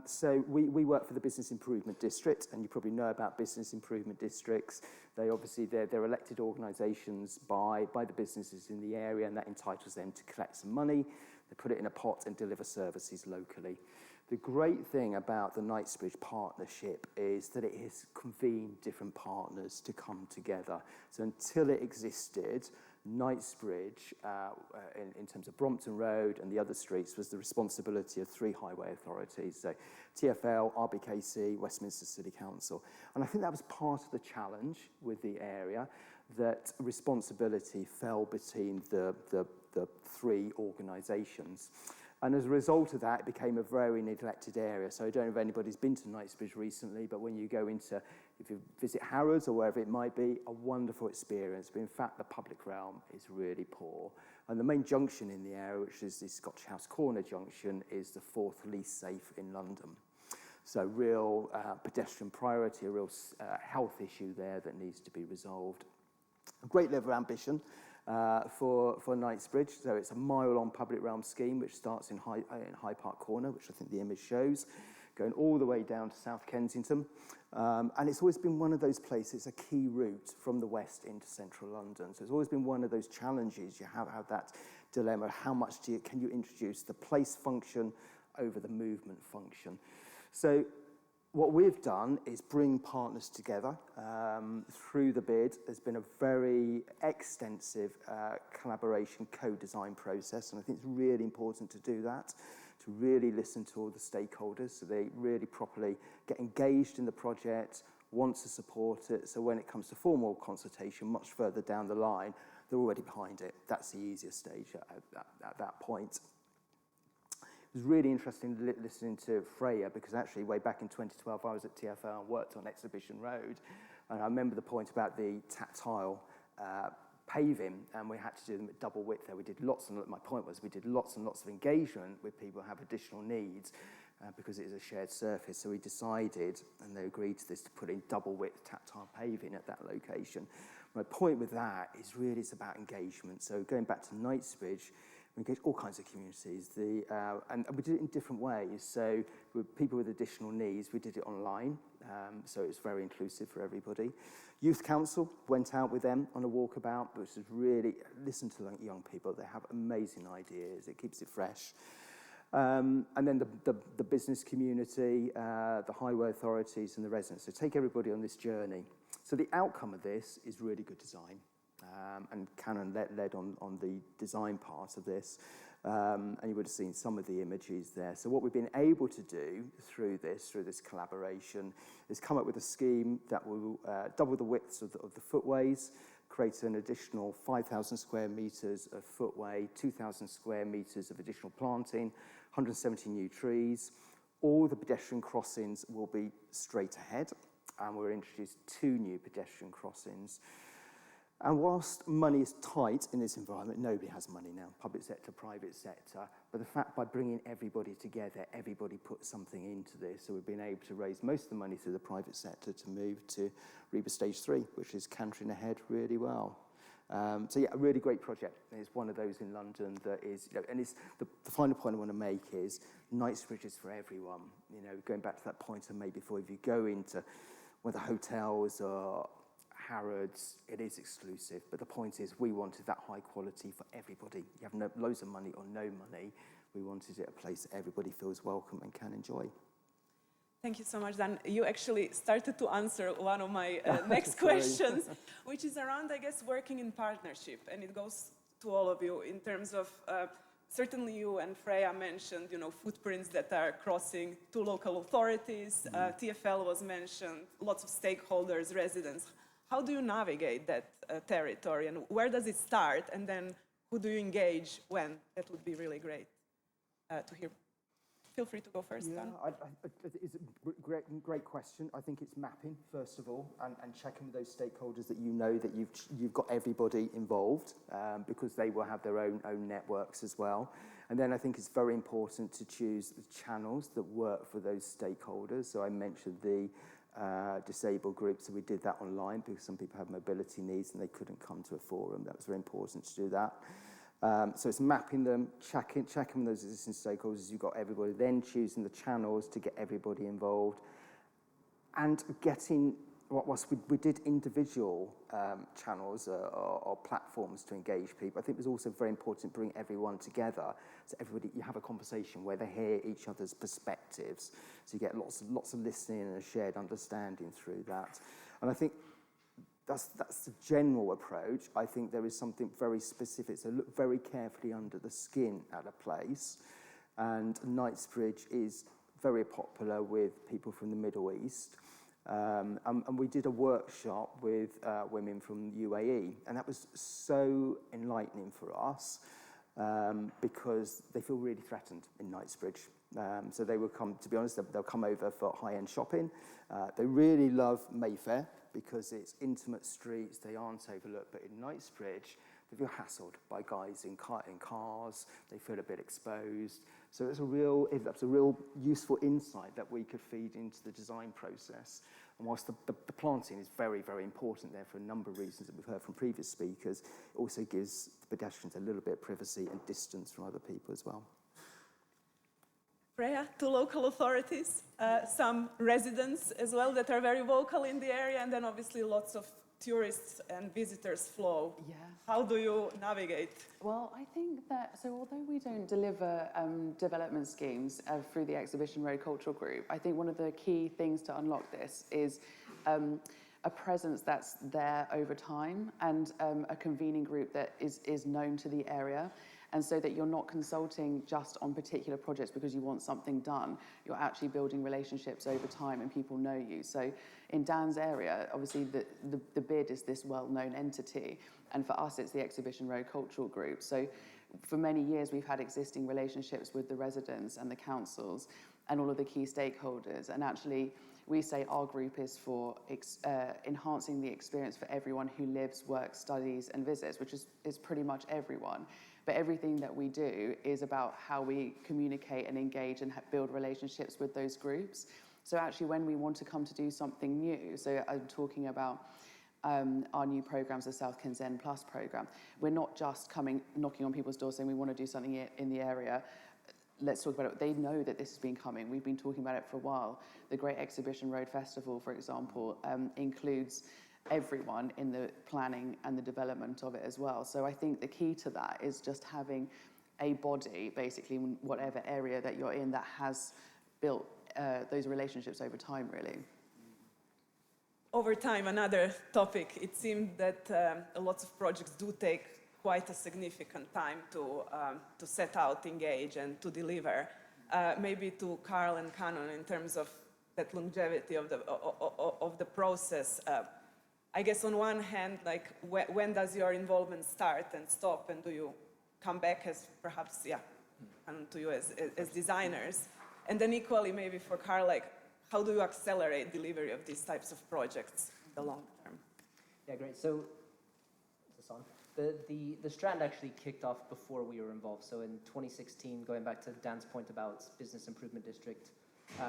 Speaker 5: so we work for the Business Improvement District, and you probably know about Business Improvement Districts. They're elected organisations by the businesses in the area, and that entitles them to collect some money, they put it in a pot and deliver services locally. The great thing about the Knightsbridge partnership is that it has convened different partners to come together. So until it existed, Knightsbridge, in terms of Brompton Road and the other streets, was the responsibility of three highway authorities, so TfL, RBKC, Westminster City Council. And I think that was part of the challenge with the area, that responsibility fell between the three organisations. And as a result of that, it became a very neglected area. So I don't know if anybody's been to Knightsbridge recently, but when you go into, if you visit Harrods or wherever it might be, a wonderful experience. But in fact, the public realm is really poor. And the main junction in the area, which is the Scotch House Corner junction, is the fourth least safe in London. So real pedestrian priority, a real health issue there that needs to be resolved. A great level of ambition. For Knightsbridge, so it's a mile-long public realm scheme which starts in High Park Corner, which I think the image shows, going all the way down to South Kensington. And it's always been one of those places, a key route from the west into central London. So it's always been one of those challenges. You have that dilemma, how much can you introduce the place function over the movement function? So what we've done is bring partners together through the bid. There's been a very extensive collaboration co-design process, and I think it's really important to do that, to really listen to all the stakeholders so they really properly get engaged in the project, want to support it, so when it comes to formal consultation much further down the line, they're already behind it. That's the easiest stage at that point. It was really interesting listening to Freya, because actually way back in 2012 I was at TfL and worked on Exhibition Road, and I remember the point about the tactile paving, and we had to do them at double width there. My point was we did lots and lots of engagement with people who have additional needs because it is a shared surface, so we decided, and they agreed to this, to put in double width tactile paving at that location. My point with that is really it's about engagement. So going back to Knightsbridge, we engage all kinds of communities, and we did it in different ways. So with people with additional needs, we did it online, so it was very inclusive for everybody. Youth Council, went out with them on a walkabout, which is really, listen to young people, they have amazing ideas, it keeps it fresh. And then the business community, the highway authorities and the residents. So take everybody on this journey. So the outcome of this is really good design. And Canon led on the design part of this, and you would have seen some of the images there. So what we've been able to do through this collaboration is come up with a scheme that will double the widths of the footways, create an additional 5,000 square metres of footway, 2,000 square metres of additional planting, 170 new trees. All the pedestrian crossings will be straight ahead, and we'll introduce 2 new pedestrian crossings. And whilst money is tight in this environment, nobody has money now, public sector, private sector, but the fact by bringing everybody together, everybody put something into this, so we've been able to raise most of the money through the private sector to move to REBA Stage 3, which is cantering ahead really well. So yeah, a really great project. It's one of those in London that is, and it's the final point I want to make is Knightsbridge is for everyone. Going back to that point I made before, if you go into one of the hotels or Harrods, it is exclusive, but the point is we wanted that high quality for everybody. You have loads of money or no money. We wanted it a place that everybody feels welcome and can enjoy.
Speaker 1: Thank you so much, Dan. You actually started to answer one of my next questions, which is around, I guess, working in partnership. And it goes to all of you in terms of, certainly you and Freya mentioned, footprints that are crossing two local authorities. TfL was mentioned, lots of stakeholders, residents. How do you navigate that territory, and where does it start? And then who do you engage when? That would be really great to hear. Feel free to go first, Dan.
Speaker 5: It's a great question. I think it's mapping, first of all, and checking with those stakeholders that that you've got everybody involved, because they will have their own networks as well. And then I think it's very important to choose the channels that work for those stakeholders. So I mentioned the disabled groups, so we did that online because some people have mobility needs and they couldn't come to a forum. That was very important to do that. So it's mapping them, checking those existing stakeholders, you've got everybody, then choosing the channels to get everybody involved, and getting, whilst we did individual channels or platforms to engage people, I think it was also very important to bring everyone together, so you have a conversation where they hear each other's perspectives, so you get lots of listening and a shared understanding through that. And I think that's the general approach. I think there is something very specific, so look very carefully under the skin at a place, and Knightsbridge is very popular with people from the Middle East. And we did a workshop with women from UAE, and that was so enlightening for us because they feel really threatened in Knightsbridge. So they will come, to be honest, they'll come over for high-end shopping. They really love Mayfair because it's intimate streets, they aren't overlooked, but in Knightsbridge, they feel hassled by guys in cars, they feel a bit exposed. So that's a real useful insight that we could feed into the design process. And whilst the planting is very, very important there for a number of reasons that we've heard from previous speakers, it also gives the pedestrians a little bit of privacy and distance from other people as well.
Speaker 1: Freya, to local authorities, some residents as well that are very vocal in the area, and then obviously lots of tourists and visitors flow.
Speaker 3: Yeah.
Speaker 1: How do you navigate?
Speaker 3: Well, I think that, so although we don't deliver development schemes through the Exhibition Road Cultural Group, I think one of the key things to unlock this is a presence that's there over time, and a convening group that is known to the area. And so that you're not consulting just on particular projects because you want something done. You're actually building relationships over time and people know you. So in Dan's area, obviously the bid is this well-known entity. And for us, it's the Exhibition Road Cultural Group. So for many years, we've had existing relationships with the residents and the councils and all of the key stakeholders. And actually, we say our group is for enhancing the experience for everyone who lives, works, studies, and visits, which is pretty much everyone. But everything that we do is about how we communicate and engage and build relationships with those groups. So actually, when we want to come to do something new, so I'm talking about our new programs, the South Kensington Plus program, we're not just knocking on people's doors saying we want to do something in the area. Let's talk about it. They know that this has been coming. We've been talking about it for a while. The Great Exhibition Road Festival, for example, includes everyone in the planning and the development of it as well. So I think the key to that is just having a body, basically, in whatever area that you're in, that has built those relationships over time, really.
Speaker 1: Over time, another topic. It seemed that lots of projects do take quite a significant time to set out, engage, and to deliver. Maybe to Carl and Canon in terms of that longevity of the process. I guess on one hand, like when does your involvement start and stop, and do you come back as perhaps, and to you as designers? And then equally, maybe for Carl, like how do you accelerate delivery of these types of projects in the long term?
Speaker 2: Yeah, great. So on. The Strand actually kicked off before we were involved. So in 2016, going back to Dan's point about Business Improvement District,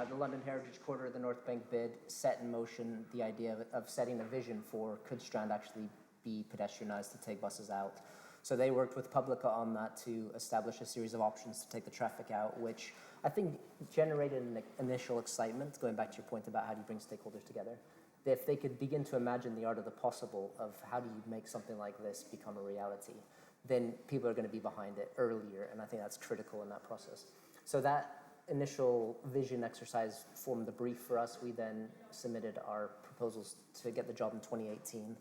Speaker 2: the London Heritage Quarter, the North Bank bid set in motion the idea of setting a vision for could Strand actually be pedestrianised to take buses out. So they worked with Publica on that to establish a series of options to take the traffic out, which I think generated an initial excitement, going back to your point about how do you bring stakeholders together. If they could begin to imagine the art of the possible of how do you make something like this become a reality, then people are going to be behind it earlier, and I think that's critical in that process. So that initial vision exercise formed the brief for us. We then submitted our proposals to get the job in 2018.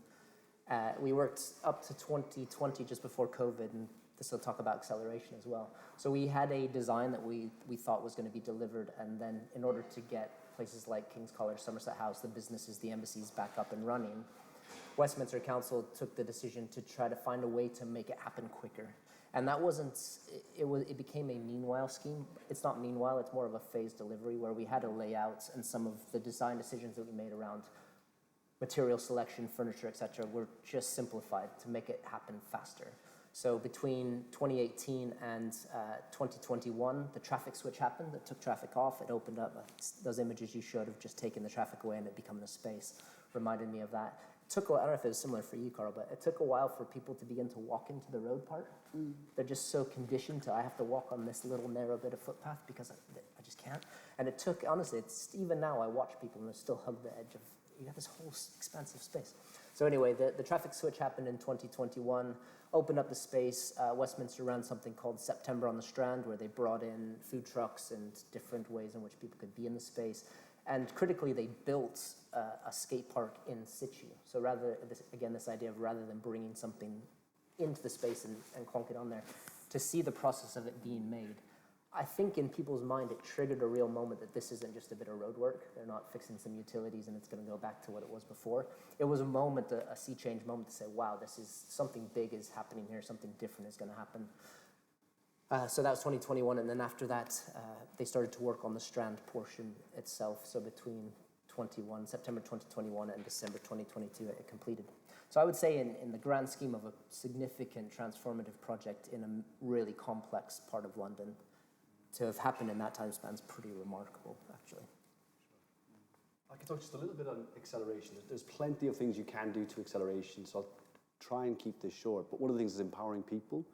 Speaker 2: We worked up to 2020, just before COVID, and this will talk about acceleration as well. So we had a design that we thought was going to be delivered, and then in order to get places like King's College, Somerset House, the businesses, the embassies back up and running, Westminster Council took the decision to try to find a way to make it happen quicker. And that wasn't, it became a meanwhile scheme. It's not meanwhile, it's more of a phased delivery where we had a layout, and some of the design decisions that we made around material selection, furniture, etc., were just simplified to make it happen faster. So between 2018 and 2021, the traffic switch happened that took traffic off. It opened up, those images you showed of just taking the traffic away and it becoming a space reminded me of that. I don't know if it was similar for you, Carl, but it took a while for people to begin to walk into the road part. They're just so conditioned to, I have to walk on this little narrow bit of footpath because I just can't. And it took, honestly, it's even now I watch people and they still hug the edge of, you got this whole expansive space. So anyway, the traffic switch happened in 2021, opened up the space. Westminster ran something called September on the Strand, where they brought in food trucks and different ways in which people could be in the space. And critically, they built a skate park in situ. So this idea of rather than bringing something into the space and clunk it on there, to see the process of it being made, I think in people's mind, it triggered a real moment that this isn't just a bit of road work. They're not fixing some utilities and it's going to go back to what it was before. It was a moment, a sea change moment to say, wow, this is something big is happening here, something different is going to happen. So that was 2021, and then after that, they started to work on the Strand portion itself. So between September 2021 and December 2022, it completed. So I would say in the grand scheme of a significant transformative project in a really complex part of London, to have happened in that time span is pretty remarkable, actually.
Speaker 4: I can talk just a little bit on acceleration. There's plenty of things you can do to acceleration, so I'll try and keep this short. But one of the things is empowering people.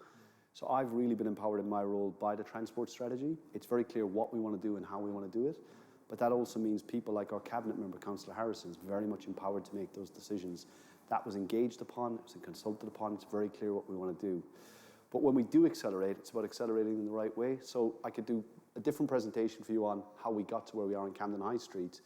Speaker 4: So I've really been empowered in my role by the transport strategy. It's very clear what we want to do and how we want to do it. But that also means people like our cabinet member, Councillor Harrison, is very much empowered to make those decisions. That was engaged upon, it was consulted upon, it's very clear what we want to do. But when we do accelerate, it's about accelerating in the right way. So I could do a different presentation for you on how we got to where we are in Camden High Street.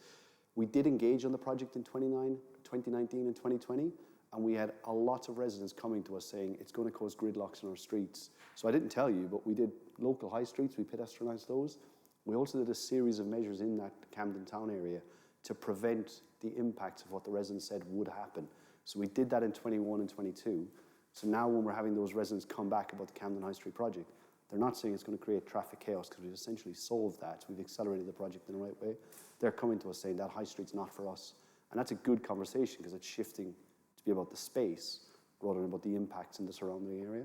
Speaker 4: We did engage on the project in 2019 and 2020, and we had a lot of residents coming to us saying it's going to cause gridlocks in our streets. So I didn't tell you, but we did local high streets, we pedestrianised those. We also did a series of measures in that Camden town area to prevent the impacts of what the residents said would happen. So we did that in 21 and 22. So now when we're having those residents come back about the Camden High Street project, they're not saying it's going to create traffic chaos because we've essentially solved that. We've accelerated the project in the right way. They're coming to us saying that High Street's not for us. And that's a good conversation because it's shifting to be about the space rather than about the impacts in the surrounding area.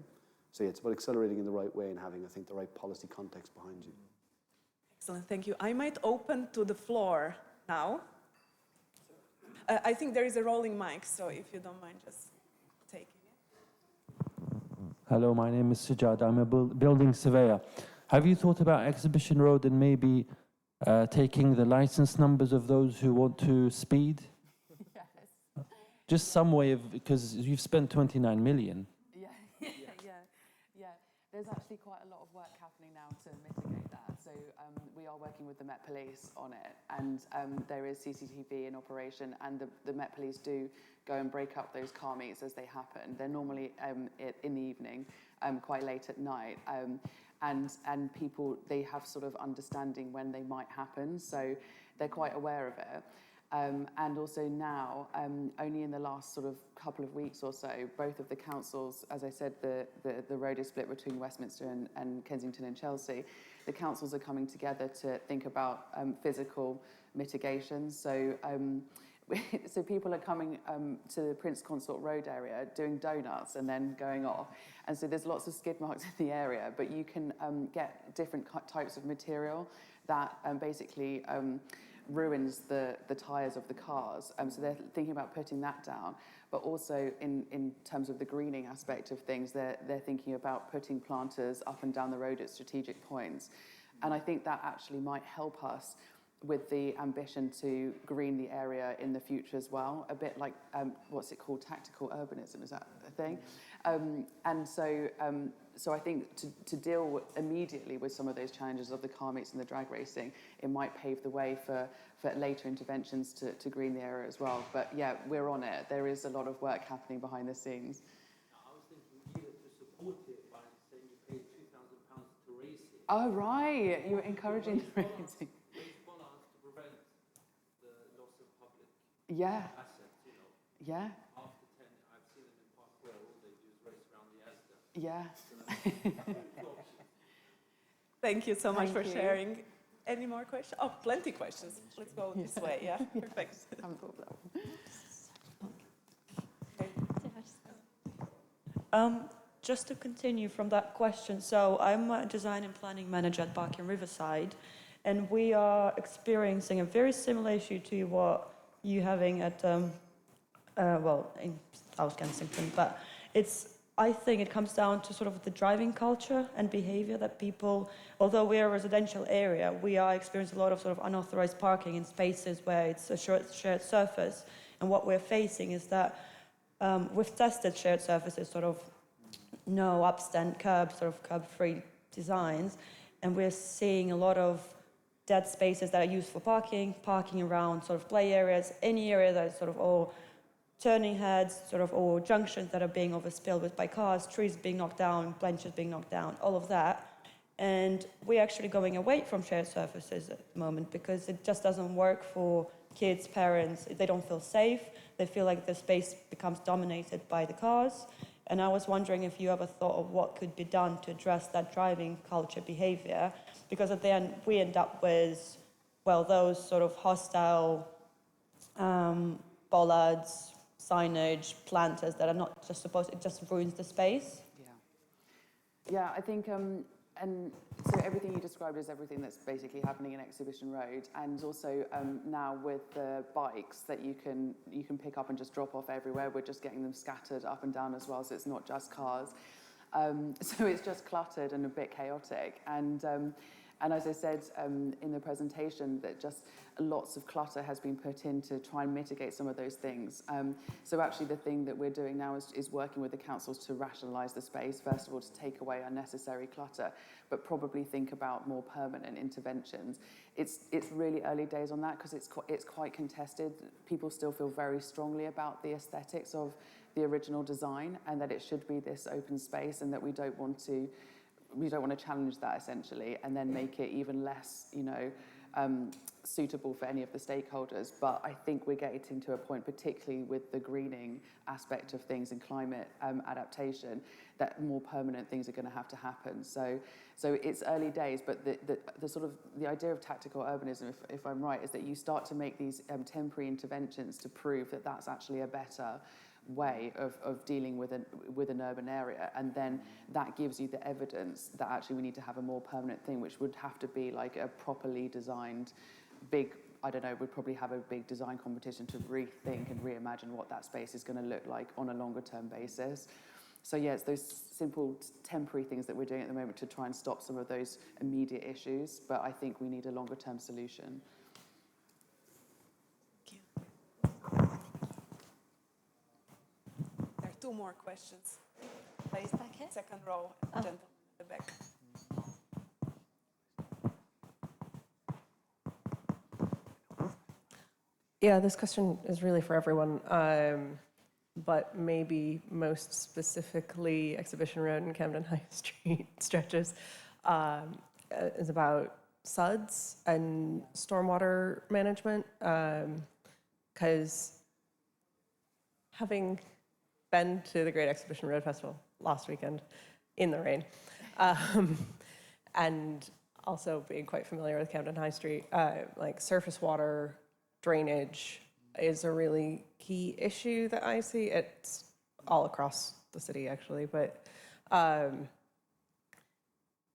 Speaker 4: So yeah, it's about accelerating in the right way and having, I think, the right policy context behind you.
Speaker 1: Excellent, thank you. I might open to the floor now. I think there is a rolling mic, so if you don't mind just taking it.
Speaker 6: Hello, my name is Sujad. I'm a building surveyor. Have you thought about Exhibition Road and maybe taking the license numbers of those who want to speed?
Speaker 3: Yes.
Speaker 6: Just some way of, because you've spent 29 million.
Speaker 3: Yeah. There's actually quite a lot of work happening now to mitigate that. So we are working with the Met Police on it, and there is CCTV in operation, and the Met Police do go and break up those car meets as they happen. They're normally in the evening, quite late at night, and people, they have sort of understanding when they might happen, so they're quite aware of it. And also now, only in the last sort of couple of weeks or so, both of the councils, as I said, the road is split between Westminster and Kensington and Chelsea. The councils are coming together to think about physical mitigation. So so people are coming to the Prince Consort Road area doing donuts and then going off. And so there's lots of skid marks in the area, but you can get different types of material that basically ruins the tyres of the cars. So they're thinking about putting that down. But also in terms of the greening aspect of things, they're thinking about putting planters up and down the road at strategic points. And I think that actually might help us with the ambition to green the area in the future as well, a bit like, what's it called, tactical urbanism, is that a thing? And so I think to deal immediately with some of those challenges of the car meets and the drag racing, it might pave the way for later interventions to green the area as well. But yeah, we're on it. There is a lot of work happening behind the scenes.
Speaker 6: I was thinking either to support it by saying you pay £2,000 to race it.
Speaker 3: Oh, right. You're encouraging the racing. Yeah.
Speaker 6: Assets, you know.
Speaker 3: Yeah.
Speaker 6: After 10, I've seen them in Park where all they do is race around the Asda.
Speaker 3: Yeah.
Speaker 1: Thank you so much for
Speaker 3: Thank you.
Speaker 1: sharing. Any more questions? Oh, plenty questions. Let's go this way. Yeah, perfect.
Speaker 7: Just to continue from that question, so I'm a design and planning manager at Barking Riverside, and we are experiencing a very similar issue to what you're having at, in South Kensington, but I think it comes down to sort of the driving culture and behavior that people, although we're a residential area, we are experiencing a lot of sort of unauthorized parking in spaces where it's a shared surface. And what we're facing is that we've tested shared surfaces, sort of no upstand curb, sort of curb-free designs, and we're seeing a lot of dead spaces that are used for parking around sort of play areas, any area that is sort of all turning heads, sort of, or junctions that are being overspilled by cars, trees being knocked down, benches being knocked down, all of that. And we're actually going away from shared surfaces at the moment because it just doesn't work for kids, parents. They don't feel safe. They feel like the space becomes dominated by the cars. And I was wondering if you ever thought of what could be done to address that driving culture behavior, because at the end we end up with, well, those sort of hostile bollards, signage, planters that are not just supposed, it just ruins the space.
Speaker 3: Yeah, I think, and so everything you described is everything that's basically happening in Exhibition Road, and also now with the bikes that you can pick up and just drop off everywhere, we're just getting them scattered up and down as well, so it's not just cars. So it's just cluttered and a bit chaotic. And as I said in the presentation, that just lots of clutter has been put in to try and mitigate some of those things. So actually the thing that we're doing now is working with the councils to rationalise the space, first of all, to take away unnecessary clutter, but probably think about more permanent interventions. It's really early days on that because it's quite contested. People still feel very strongly about the aesthetics of the original design and that it should be this open space, and that we don't want to challenge that essentially and then make it even less, suitable for any of the stakeholders. But I think we're getting to a point, particularly with the greening aspect of things and climate adaptation, that more permanent things are going to have to happen. So it's early days, but the sort of the idea of tactical urbanism, if I'm right, is that you start to make these temporary interventions to prove that that's actually a better way of dealing with an urban area, and then that gives you the evidence that actually we need to have a more permanent thing, which would have to be like a properly designed big, I don't know, we'd probably have a big design competition to rethink and reimagine what that space is going to look like on a longer term basis. So yeah, it's those simple temporary things that we're doing at the moment to try and stop some of those immediate issues, but I think we need a longer term solution.
Speaker 1: There are two more questions. Please,
Speaker 8: Back here?
Speaker 1: second row, gentleman at the back.
Speaker 9: Yeah, this question is really for everyone, but maybe most specifically Exhibition Road and Camden High Street stretches is about SUDs and stormwater management, because having been to the Great Exhibition Road Festival last weekend in the rain, and also being quite familiar with Camden High Street, like surface water, drainage, is a really key issue that I see. It's all across the city, actually, but and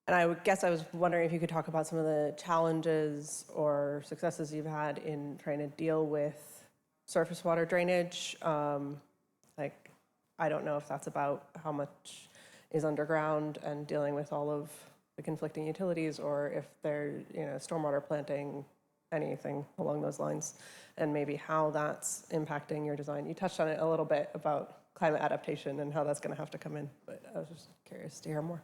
Speaker 9: I would guess I was wondering if you could talk about some of the challenges or successes you've had in trying to deal with surface water drainage. Like, I don't know if that's about how much is underground and dealing with all of the conflicting utilities, or if they're, stormwater planting, anything along those lines, and maybe how that's impacting your design. You touched on it a little bit about climate adaptation and how that's going to have to come in, but I was just curious to hear more.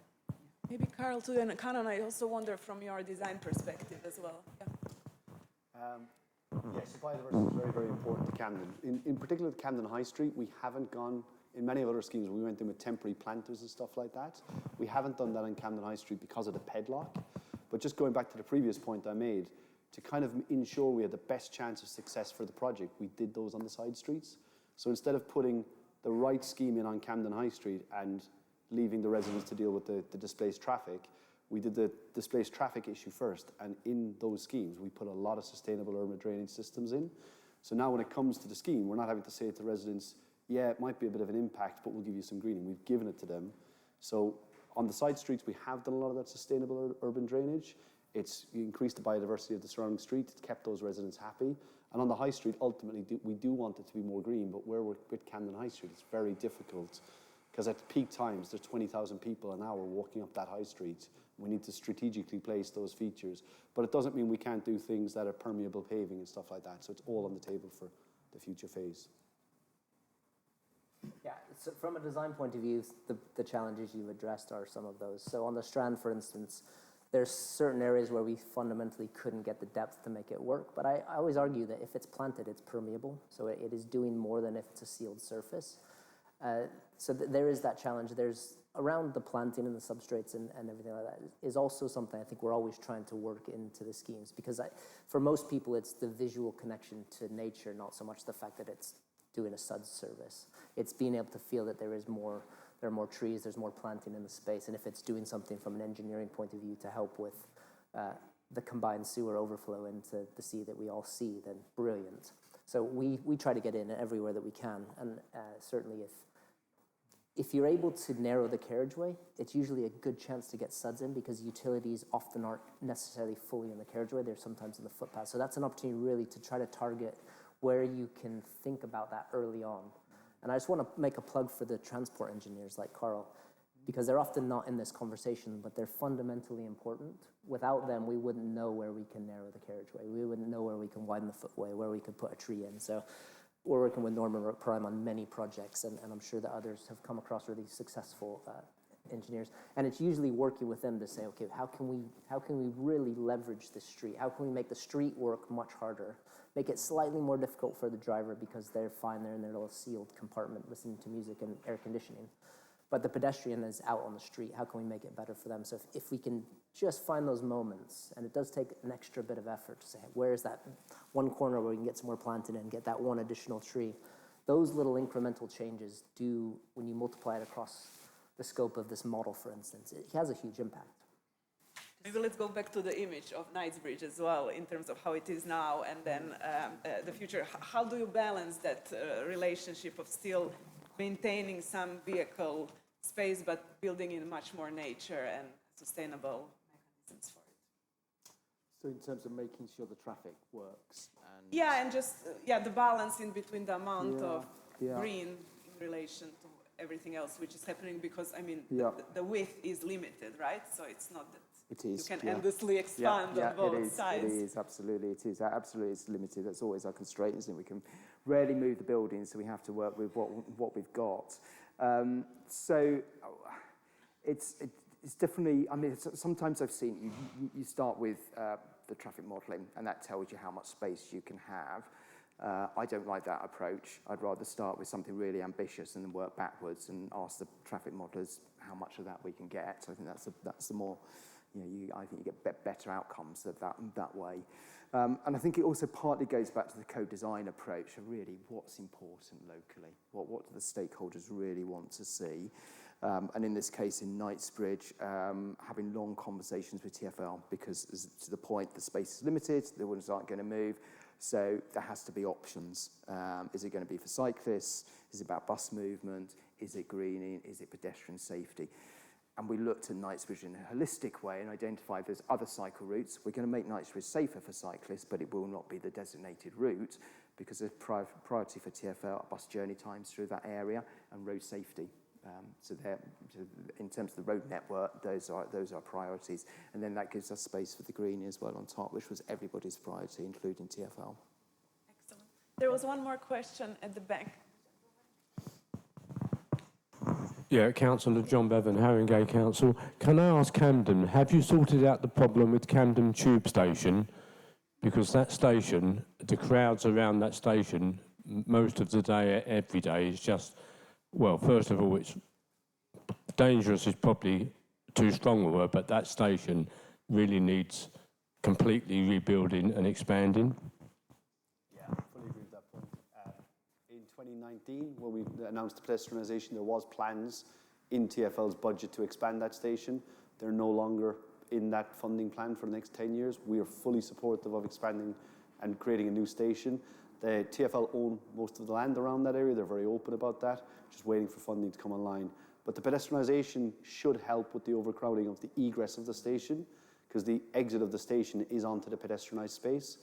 Speaker 1: Maybe Carl, too, and Canon, I also wonder from your design perspective as well.
Speaker 4: Yes, supply diversity is very, very important to Camden. In particular, at Camden High Street, we haven't gone, in many of other schemes, we went in with temporary planters and stuff like that. We haven't done that in Camden High Street because of the padlock. But just going back to the previous point I made, to kind of ensure we had the best chance of success for the project, we did those on the side streets. So instead of putting the right scheme in on Camden High Street and leaving the residents to deal with the displaced traffic, we did the displaced traffic issue first, and in those schemes, we put a lot of sustainable urban drainage systems in. So now when it comes to the scheme, we're not having to say to residents, yeah, it might be a bit of an impact, but we'll give you some greening. We've given it to them. So on the side streets, we have done a lot of that sustainable urban drainage. It's increased the biodiversity of the surrounding street. It's kept those residents happy. And on the high street, ultimately, we do want it to be more green, but where we're with Camden High Street, it's very difficult, because at peak times, there's 20,000 people an hour walking up that high street. We need to strategically place those features. But it doesn't mean we can't do things that are permeable paving and stuff like that. So it's all on the table for the future phase.
Speaker 2: Yeah, so from a design point of view, the challenges you've addressed are some of those. So on the Strand, for instance, there's certain areas where we fundamentally couldn't get the depth to make it work. But I always argue that if it's planted, it's permeable. So it is doing more than if it's a sealed surface. So there is that challenge. There's around the planting and the substrates and everything like that is also something I think we're always trying to work into the schemes, because for most people it's the visual connection to nature, not so much the fact that it's doing a suds service. It's being able to feel that there are more trees, there's more planting in the space, and if it's doing something from an engineering point of view to help with the combined sewer overflow into the sea that we all see, then brilliant. So we try to get in everywhere that we can, and certainly if you're able to narrow the carriageway, it's usually a good chance to get suds in, because utilities often aren't necessarily fully in the carriageway. They're sometimes in the footpath. So that's an opportunity really to try to target where you can think about that early on. And I just want to make a plug for the transport engineers like Carl, because they're often not in this conversation, but they're fundamentally important. Without them, we wouldn't know where we can narrow the carriageway. We wouldn't know where we can widen the footway, where we could put a tree in. So we're working with Norman Prime on many projects, and I'm sure that others have come across really successful engineers. And it's usually working with them to say, okay, how can we really leverage the street? How can we make the street work much harder? Make it slightly more difficult for the driver because they're fine there in their little sealed compartment listening to music and air conditioning. But the pedestrian is out on the street. How can we make it better for them? So if we can just find those moments, and it does take an extra bit of effort to say, where is that one corner where we can get some more planted in, get that one additional tree? Those little incremental changes do, when you multiply it across the scope of this model, for instance, it has a huge impact.
Speaker 1: Maybe let's go back to the image of Knightsbridge as well, in terms of how it is now and then the future. How do you balance that relationship of still maintaining some vehicle space, but building in much more nature and sustainable mechanisms for it?
Speaker 5: So in terms of making sure the traffic works? And
Speaker 1: yeah, and just the balance in between the amount of green in relation to everything else which is happening, because, I mean, the width is limited, right? So it's not that you can endlessly expand on both sides.
Speaker 5: It is, absolutely. It is. Absolutely, it's limited. That's always our constraint, isn't it? We can rarely move the buildings, so we have to work with what we've got. So it's definitely, I mean, sometimes I've seen you start with the traffic modelling, and that tells you how much space you can have. I don't like that approach. I'd rather start with something really ambitious and then work backwards and ask the traffic modelers how much of that we can get. So I think that's the more, I think you get better outcomes that way. And I think it also partly goes back to the co-design approach of really what's important locally. What do the stakeholders really want to see? And in this case, in Knightsbridge, having long conversations with TfL, because to the point, the space is limited, the ones aren't going to move. So there has to be options. Is it going to be for cyclists? Is it about bus movement? Is it greening? Is it pedestrian safety? And we looked at Knightsbridge in a holistic way and identified there's other cycle routes. We're going to make Knightsbridge safer for cyclists, but it will not be the designated route because of priority for TfL are bus journey times through that area and road safety. So in terms of the road network, those are priorities. And then that gives us space for the green as well on top, which was everybody's priority, including TfL.
Speaker 1: Excellent. There was one more question at the back.
Speaker 8: Yeah, Councillor John Bevan, Haringey Council. Can I ask Camden, have you sorted out the problem with Camden Tube Station? Because that station, the crowds around that station, most of the day, every day, is just, well, first of all, it's dangerous is probably too strong a word, but that station really needs completely rebuilding and expanding.
Speaker 4: Yeah, I fully agree with that point. In 2019, when we announced the pedestrianisation, there was plans in TfL's budget to expand that station. They're no longer in that funding plan for the next 10 years. We are fully supportive of expanding and creating a new station. The TfL own most of the land around that area. They're very open about that, just waiting for funding to come online. But the pedestrianisation should help with the overcrowding of the egress of the station, because the exit of the station is onto the pedestrianised space.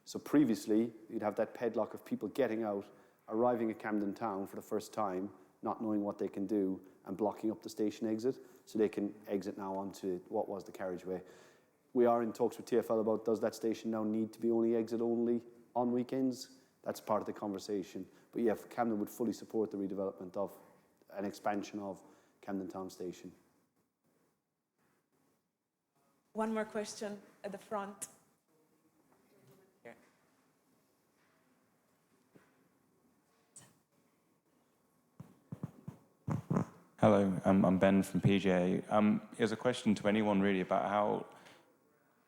Speaker 4: So previously, you'd have that padlock of people getting out, arriving at Camden Town for the first time, not knowing what they can do, and blocking up the station exit, so they can exit now onto what was the carriageway. We are in talks with TfL about, does that station now need to be only exit only on weekends? That's part of the conversation. But yeah, Camden would fully support the redevelopment of an expansion of Camden Town Station.
Speaker 1: One more question at the front. Here.
Speaker 10: Hello, I'm Ben from PGA. Here's a question to anyone really about how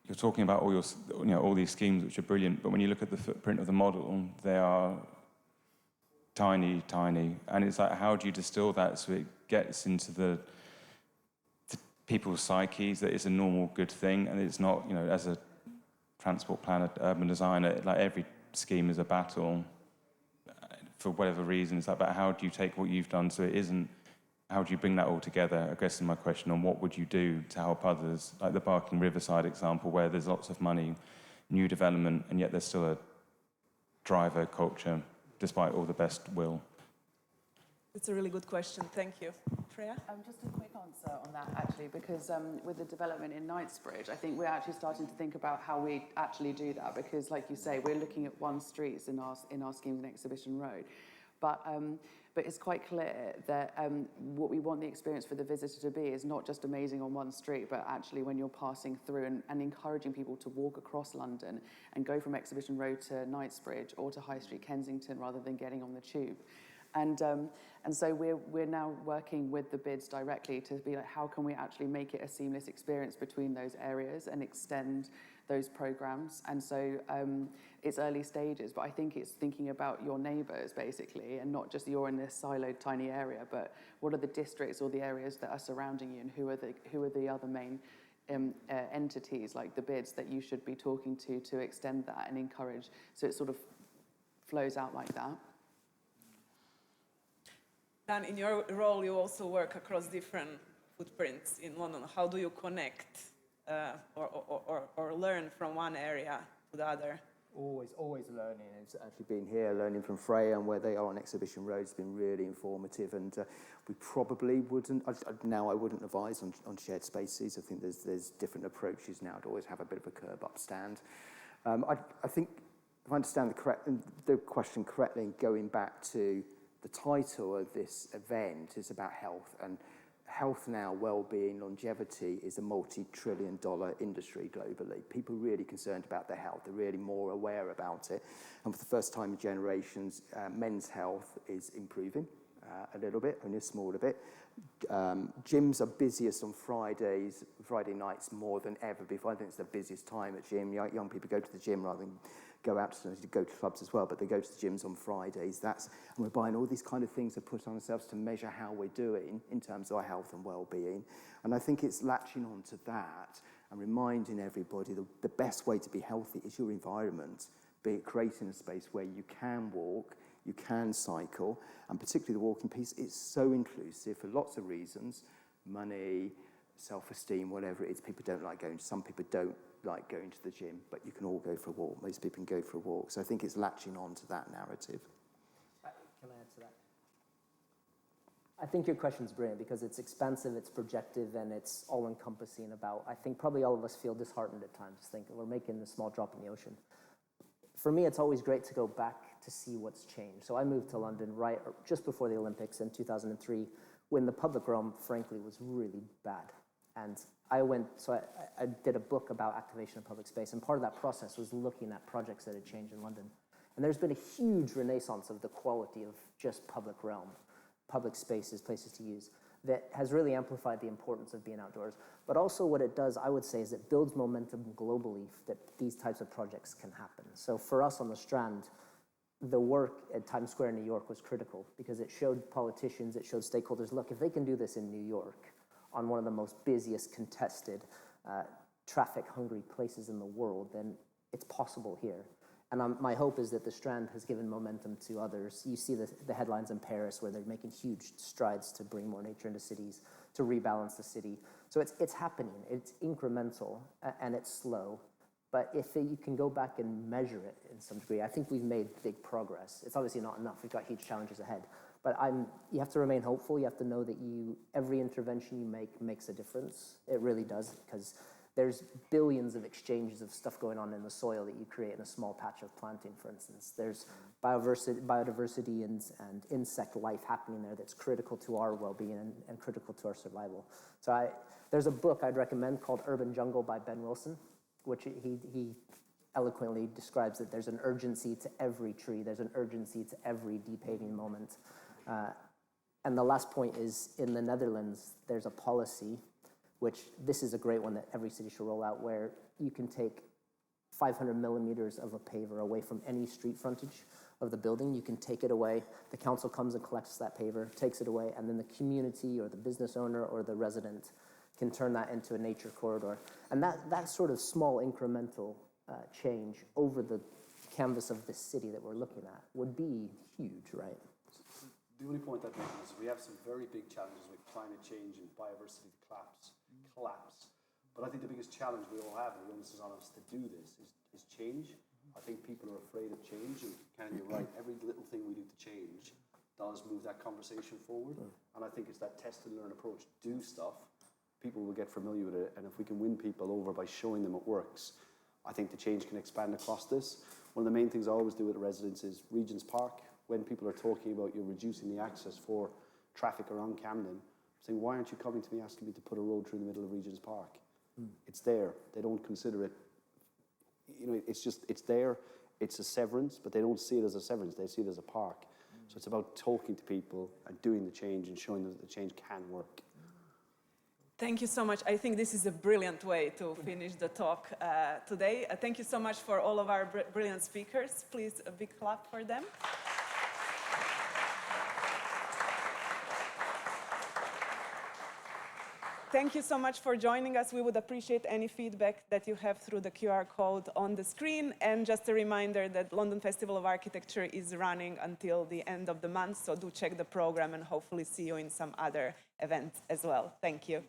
Speaker 10: you're talking about all your, all these schemes which are brilliant, but when you look at the footprint of the model, they are tiny, and it's like, how do you distill that so it gets into the people's psyches that it's a normal good thing, and it's not, as a transport planner, urban designer, like every scheme is a battle for whatever reason. It's like, but how do you take what you've done so it isn't? How do you bring that all together? I guess is my question on what would you do to help others, like the Barking Riverside example, where there's lots of money, new development, and yet there's still a driver culture, despite all the best will.
Speaker 1: It's a really good question. Thank you. Freya?
Speaker 3: Just a quick answer on that, actually, because with the development in Knightsbridge, I think we're actually starting to think about how we actually do that, because, like you say, we're looking at one streets in our schemes in Exhibition Road. But it's quite clear that what we want the experience for the visitor to be is not just amazing on one street, but actually when you're passing through and encouraging people to walk across London and go from Exhibition Road to Knightsbridge or to High Street Kensington rather than getting on the tube. And so we're now working with the bids directly to be like, how can we actually make it a seamless experience between those areas and extend those programs? And so it's early stages, but I think it's thinking about your neighbours basically, and not just you're in this siloed tiny area, but what are the districts or the areas that are surrounding you, and who are the other main entities, like the bids, that you should be talking to extend that and encourage, so it sort of flows out like that.
Speaker 1: Dan, in your role, you also work across different footprints in London. How do you connect or learn from one area to the other?
Speaker 5: Always learning. It's actually been here, learning from Freya and where they are on Exhibition Road has been really informative, and we probably wouldn't, now I wouldn't advise on shared spaces. I think there's different approaches now to always have a bit of a curb up stand. I think, if I understand the question correctly, going back to the title of this event is about health, and health now, well-being, longevity is a multi-trillion-dollar industry globally. People are really concerned about their health. They're really more aware about it. And for the first time in generations, men's health is improving a little bit, only a smaller bit. Gyms are busiest on Friday nights more than ever before. I think it's the busiest time at gym. Young people go to the gym rather than go out to go to clubs as well, but they go to the gyms on Fridays. And we're buying all these kind of things to put on ourselves to measure how we're doing in terms of our health and well-being. And I think it's latching on to that and reminding everybody the best way to be healthy is your environment. creating a space where you can walk, you can cycle, and particularly the walking piece is so inclusive for lots of reasons, money, self-esteem, whatever it is. People don't like going, some people don't like going to the gym, but you can all go for a walk. Most people can go for a walk. So I think it's latching on to that narrative.
Speaker 2: Can I add to that? I think your question's brilliant because it's expansive, it's projective, and it's all-encompassing about, I think probably all of us feel disheartened at times, think we're making a small drop in the ocean. For me, it's always great to go back to see what's changed. So I moved to London just before the Olympics in 2003, when the public realm, frankly, was really bad. And I did a book about activation of public space, and part of that process was looking at projects that had changed in London. And there's been a huge renaissance of the quality of just public realm, public spaces, places to use, that has really amplified the importance of being outdoors. But also what it does, I would say, is it builds momentum globally that these types of projects can happen. So for us on the Strand, the work at Times Square in New York was critical because it showed politicians, it showed stakeholders, look, if they can do this in New York, on one of the most busiest, contested, traffic-hungry places in the world, then it's possible here. And my hope is that the Strand has given momentum to others. You see the headlines in Paris where they're making huge strides to bring more nature into cities, to rebalance the city. So it's happening. It's incremental and it's slow. But if you can go back and measure it in some degree, I think we've made big progress. It's obviously not enough. We've got huge challenges ahead. But you have to remain hopeful. You have to know that every intervention you make makes a difference. It really does, because there's billions of exchanges of stuff going on in the soil that you create in a small patch of planting, for instance. There's biodiversity and insect life happening there that's critical to our well-being and critical to our survival. So there's a book I'd recommend called Urban Jungle by Ben Wilson, which he eloquently describes that there's an urgency to every tree. There's an urgency to every depaving moment. And the last point is, in the Netherlands, there's a policy, which this is a great one that every city should roll out, where you can take 500 millimeters of a paver away from any street frontage of the building. You can take it away. The council comes and collects that paver, takes it away, and then the community or the business owner or the resident can turn that into a nature corridor. And that sort of small incremental change over the canvas of this city that we're looking at would be huge, right?
Speaker 4: The only point I'd make is we have some very big challenges with climate change and biodiversity collapse. But I think the biggest challenge we all have, and the onus is on us to do this, is change. I think people are afraid of change, and Ken, you're right, every little thing we do to change does move that conversation forward. And I think it's that test and learn approach. Do stuff, people will get familiar with it, and if we can win people over by showing them it works, I think the change can expand across this. One of the main things I always do with the residents is Regent's Park. When people are talking about you're reducing the access for traffic around Camden, saying, why aren't you coming to me asking me to put a road through the middle of Regent's Park? It's there. They don't consider it, it's there. It's a severance, but they don't see it as a severance. They see it as a park. So it's about talking to people and doing the change and showing them that the change can work.
Speaker 1: Thank you so much. I think this is a brilliant way to finish the talk today. Thank you so much for all of our brilliant speakers. Please, a big clap for them. Thank you so much for joining us. We would appreciate any feedback that you have through the QR code on the screen. And just a reminder that London Festival of Architecture is running until the end of the month, so do check the program and hopefully see you in some other events as well. Thank you.